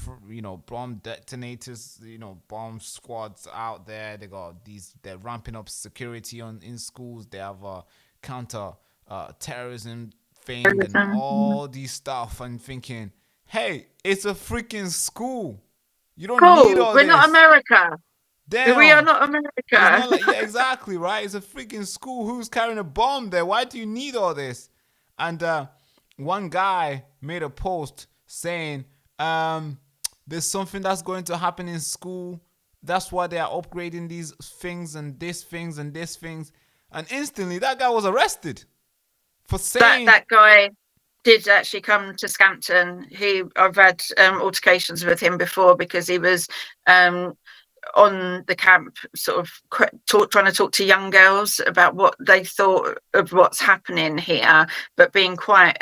bomb detonators, bomb squads out there. They got these. They're ramping up security in schools. They have counter terrorism thing and all these stuff. And thinking, hey, it's a freaking school. You don't need Cool. all We're not this. America. We are Damn. not It's America. not like, yeah, exactly, right? It's a freaking school. Who's carrying a bomb there? Why do you need all this? And one guy made a post saying, there's something that's going to happen in school. That's why they are upgrading these things and this things and this things. And instantly, that guy was arrested for saying, That guy did actually come to Scampton. I've had altercations with him before because he was on the camp, sort of trying to talk to young girls about what they thought of what's happening here, but being quite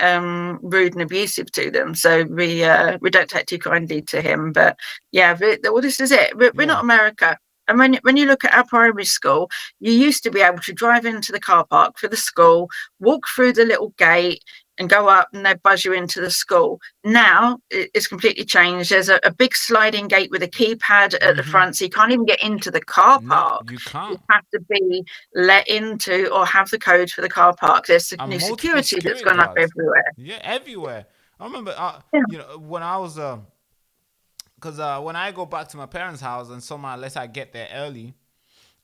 rude and abusive to them. So we don't take too kindly to him. But yeah, well, this is it. We're yeah, not America. And when you look at our primary school, you used to be able to drive into the car park for the school, walk through the little gate, and go up, and they buzz you into the school. Now it's completely changed. There's a big sliding gate with a keypad at the mm-hmm. front, so you can't even get into the car No, park. you You can't. have to be let into or have the code for the car park. There's And new multiple security that's security gone up guards. everywhere. Yeah, everywhere. I remember, Yeah. when I was, because when I go back to my parents' house and somehow, unless I get there early,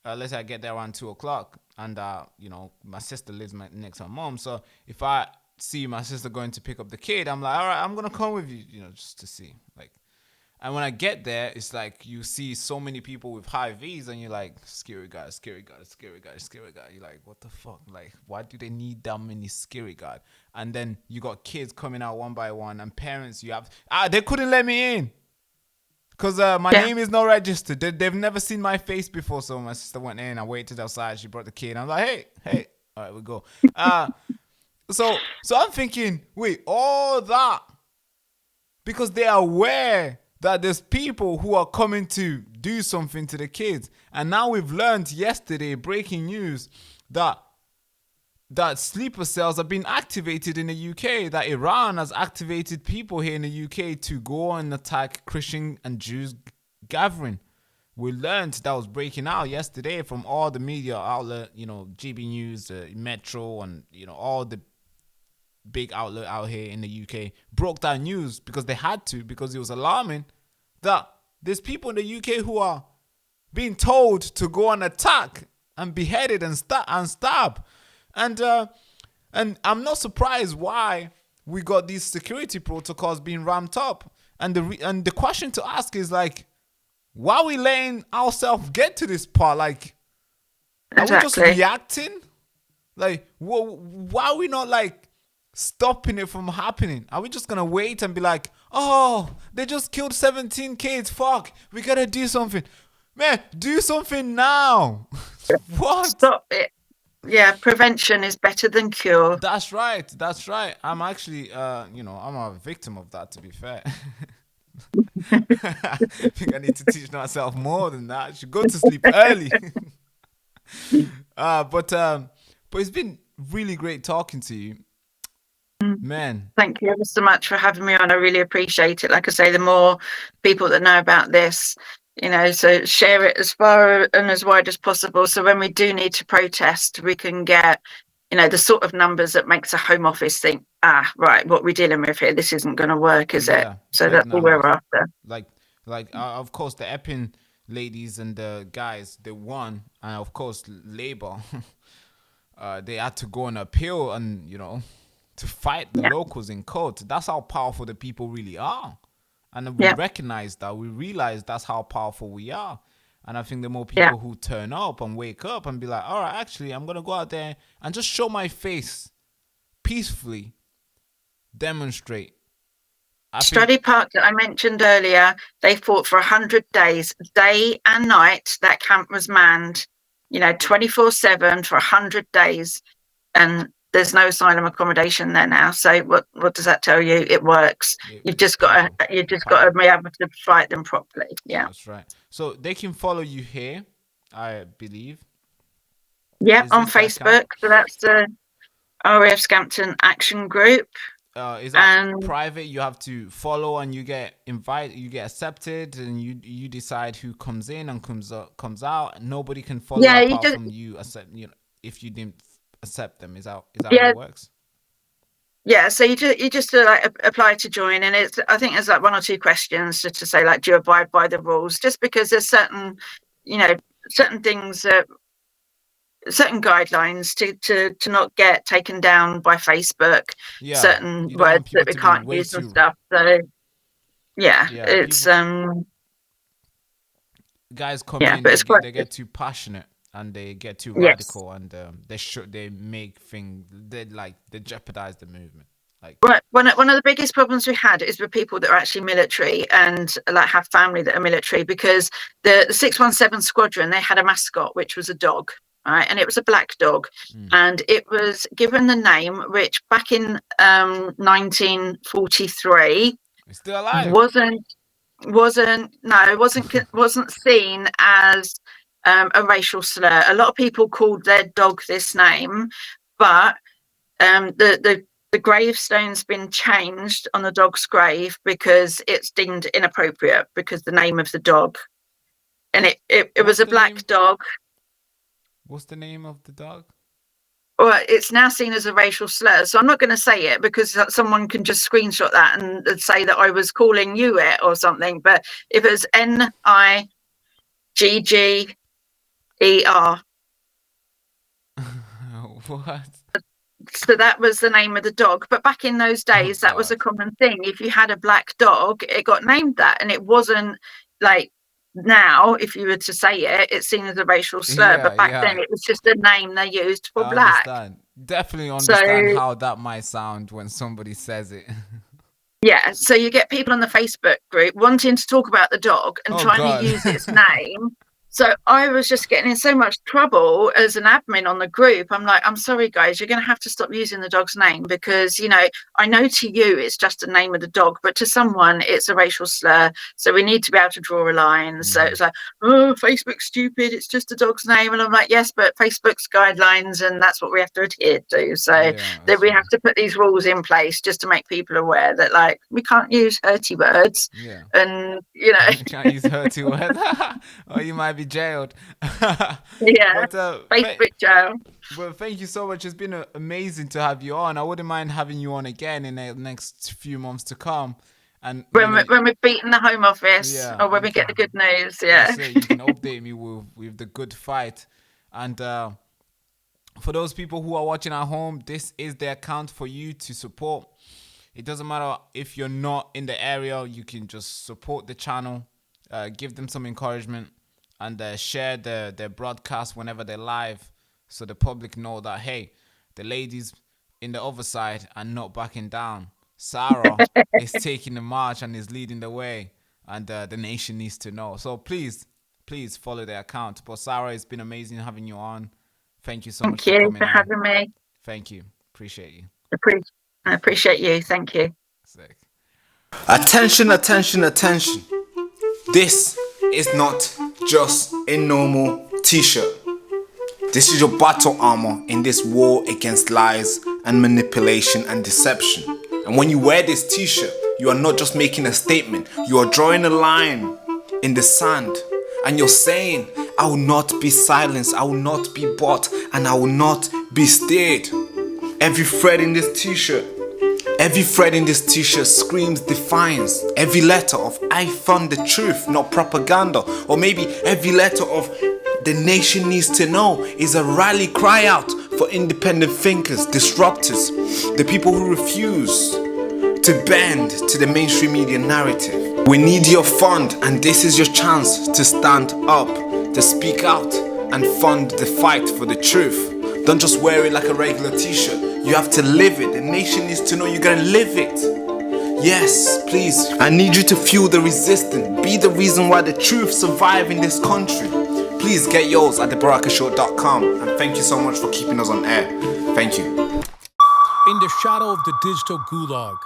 let's say I get there around 2 o'clock, and my sister lives next to my mom. So if I see my sister going to pick up the kid, I'm like, all right, I'm gonna come with you, just to see. Like, and when I get there, it's like you see so many people with high V's, and you're like, scary guard, scary guard, scary guard, scary guard. You're like, what the fuck? Like, why do they need that many scary guard? And then you got kids coming out one by one, and parents, they couldn't let me in. Because my Yeah. name is not registered. They've never seen my face before. So my sister went in. I waited outside. She brought the kid. I was like, hey. All right, we go. So I'm thinking, wait, all that because they are aware that there's people who are coming to do something to the kids. And now we've learned yesterday, breaking news, that sleeper cells have been activated in the UK, that Iran has activated people here in the UK to go and attack Christian and Jews gathering. We learned that was breaking out yesterday from all the media outlet, GB News, Metro, and all the big outlet out here in the UK broke that news because they had to, because it was alarming that there's people in the UK who are being told to go and attack and beheaded and stab. And I'm not surprised why we got these security protocols being ramped up. And the question to ask is like, why are we letting ourselves get to this part? Like, are we just Exactly. reacting? Like, why are we not like stopping it from happening? Are we just gonna wait and be like, oh, they just killed 17 kids? Fuck, we gotta do something. Man, do something now. What? Stop it. Yeah, prevention is better than cure. That's right. That's right. I'm actually, I'm a victim of that. To be fair, I think I need to teach myself more than that. I should go to sleep early. uh, but um, but it's been really great talking to you, man. Thank you ever so much for having me on. I really appreciate it. Like I say, the more people that know about this, so share it as far and as wide as possible. So when we do need to protest, we can get, the sort of numbers that makes a Home Office think, right, what we're dealing with here, this isn't going to work, is it? Yeah, So big that's all we're numbers. after. Like, of course, the Epping ladies and the guys they won, and of course, Labour. They had to go and appeal, and to fight the Yeah, locals in court. That's how powerful the people really are. And we yeah, recognize that. We realize that's how powerful we are. And I think the more yeah. people who turn up and wake up and be like, all right, actually, I'm going to go out there and just show my face peacefully, demonstrate. I think, Stradley Park that I mentioned earlier, they fought for 100 days, day and night. That camp was manned, 24/7 for 100 days. And there's no asylum accommodation there now. So what does that tell you? It works. You've it's just got people, to the you've just got power. to be able to fight them properly. Yeah. That's right. So they can follow you here, I believe. Yeah, Is on this the account? Facebook. So that's the RAF Scampton Action Group. Is that And private? You have to follow, and you get invited, you get accepted, and you decide who comes in and comes out. Nobody can follow yeah, you apart just from you. Accept if you didn't accept them. Is that how it yeah, works? yeah. So you just like apply to join, and I think there's like one or two questions just to say like, do you abide by the rules? Just because there's you know, certain things that certain guidelines to not get taken down by Facebook, Yeah, certain you don't words want that people we to be can't way use and too. stuff. So yeah, Yeah, it's people guys come yeah, in, but they it's get quite they get too passionate and they get too yes. radical, and they make things they jeopardize the movement. Like, Right. One of the biggest problems we had is with people that are actually military and like have family that are military because the 617 squadron, they had a mascot, which was a dog, right? And it was a black dog. mm. And it was given the name, which back in 1943 It's still alive. wasn't wasn't seen as a racial slur. A lot of people called their dog this name, but the gravestone's been changed on the dog's grave because it's deemed inappropriate because the name of the dog, and it was What's a the black name? dog. What's the name of the dog? Or it's now seen as a racial slur. So I'm not going to say it because someone can just screenshot that and say that I was calling you it or something. But if it's Nigger, What? so that was the name of the dog. But back in those Oh days, that was a God. common thing. If you had a black dog, it got named that, and it wasn't like now. If you were to say it, it's seen as a racial slur. Yeah, But back then, yeah. it was just a name they used for I black. understand. Definitely So understand how that might sound when somebody says it. yeah, so you get people on the Facebook group wanting to talk about the dog and Oh trying to God. use its name. So I was just getting in so much trouble as an admin on the group. I'm like, I'm sorry, guys, you're going to have to stop using the dog's name because, I know to you it's just the name of the dog, but to someone it's a racial slur. So we need to be able to draw a line. So hmm it's like, oh, Facebook's stupid. It's just a dog's name. And I'm like, yes, but Facebook's guidelines and that's what we have to adhere to. So Yeah, that that's we right. have to put these rules in place just to make people aware that like we can't use hurty words Yeah. and You can't use her too word, or you might be jailed. yeah, but Facebook jail. well, thank you so much. It's been amazing to have you on. I wouldn't mind having you on again in the next few months to come. And When we've beaten the Home Office yeah, or when you we get the can. good news, yeah. That's it. You can update me with the good fight. And for those people who are watching at home, this is the account for you to support. It doesn't matter if you're not in the area, you can just support the channel, give them some encouragement, and share their broadcast whenever they're live so the public know that, hey, the ladies in the other side are not backing down. Sarah is taking the march and is leading the way, and the nation needs to know. So please follow the account. But Sarah, it's been amazing having you on. Thank you so much Thank for you coming for on. having me. Thank you. Appreciate you. I appreciate you. Thank you. Sick. Attention, attention, attention. This is not just a normal t-shirt. This is your battle armor in this war against lies and manipulation and deception. And when you wear this t-shirt, you are not just making a statement, you are drawing a line in the sand. And you're saying, I will not be silenced, I will not be bought, and I will not be steered. Every thread in this t-shirt screams defiance. Every letter of I found the truth, not propaganda. Or maybe every letter of the nation needs to know is a rally cry out for independent thinkers, disruptors, the people who refuse to bend to the mainstream media narrative. We need your fund, and this is your chance to stand up, to speak out and fund the fight for the truth. Don't just wear it like a regular t-shirt. You have to live it. The nation needs to know you're gonna live it. Yes, please. I need you to fuel the resistance. Be the reason why the truth survive in this country. Please get yours at thebarakashow.com. And thank you so much for keeping us on air. Thank you. In the shadow of the digital gulag,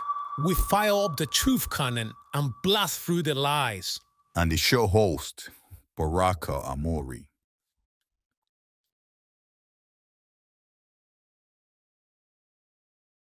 we fire up the truth cannon and blast through the lies. And the show host, Baraka Amuri.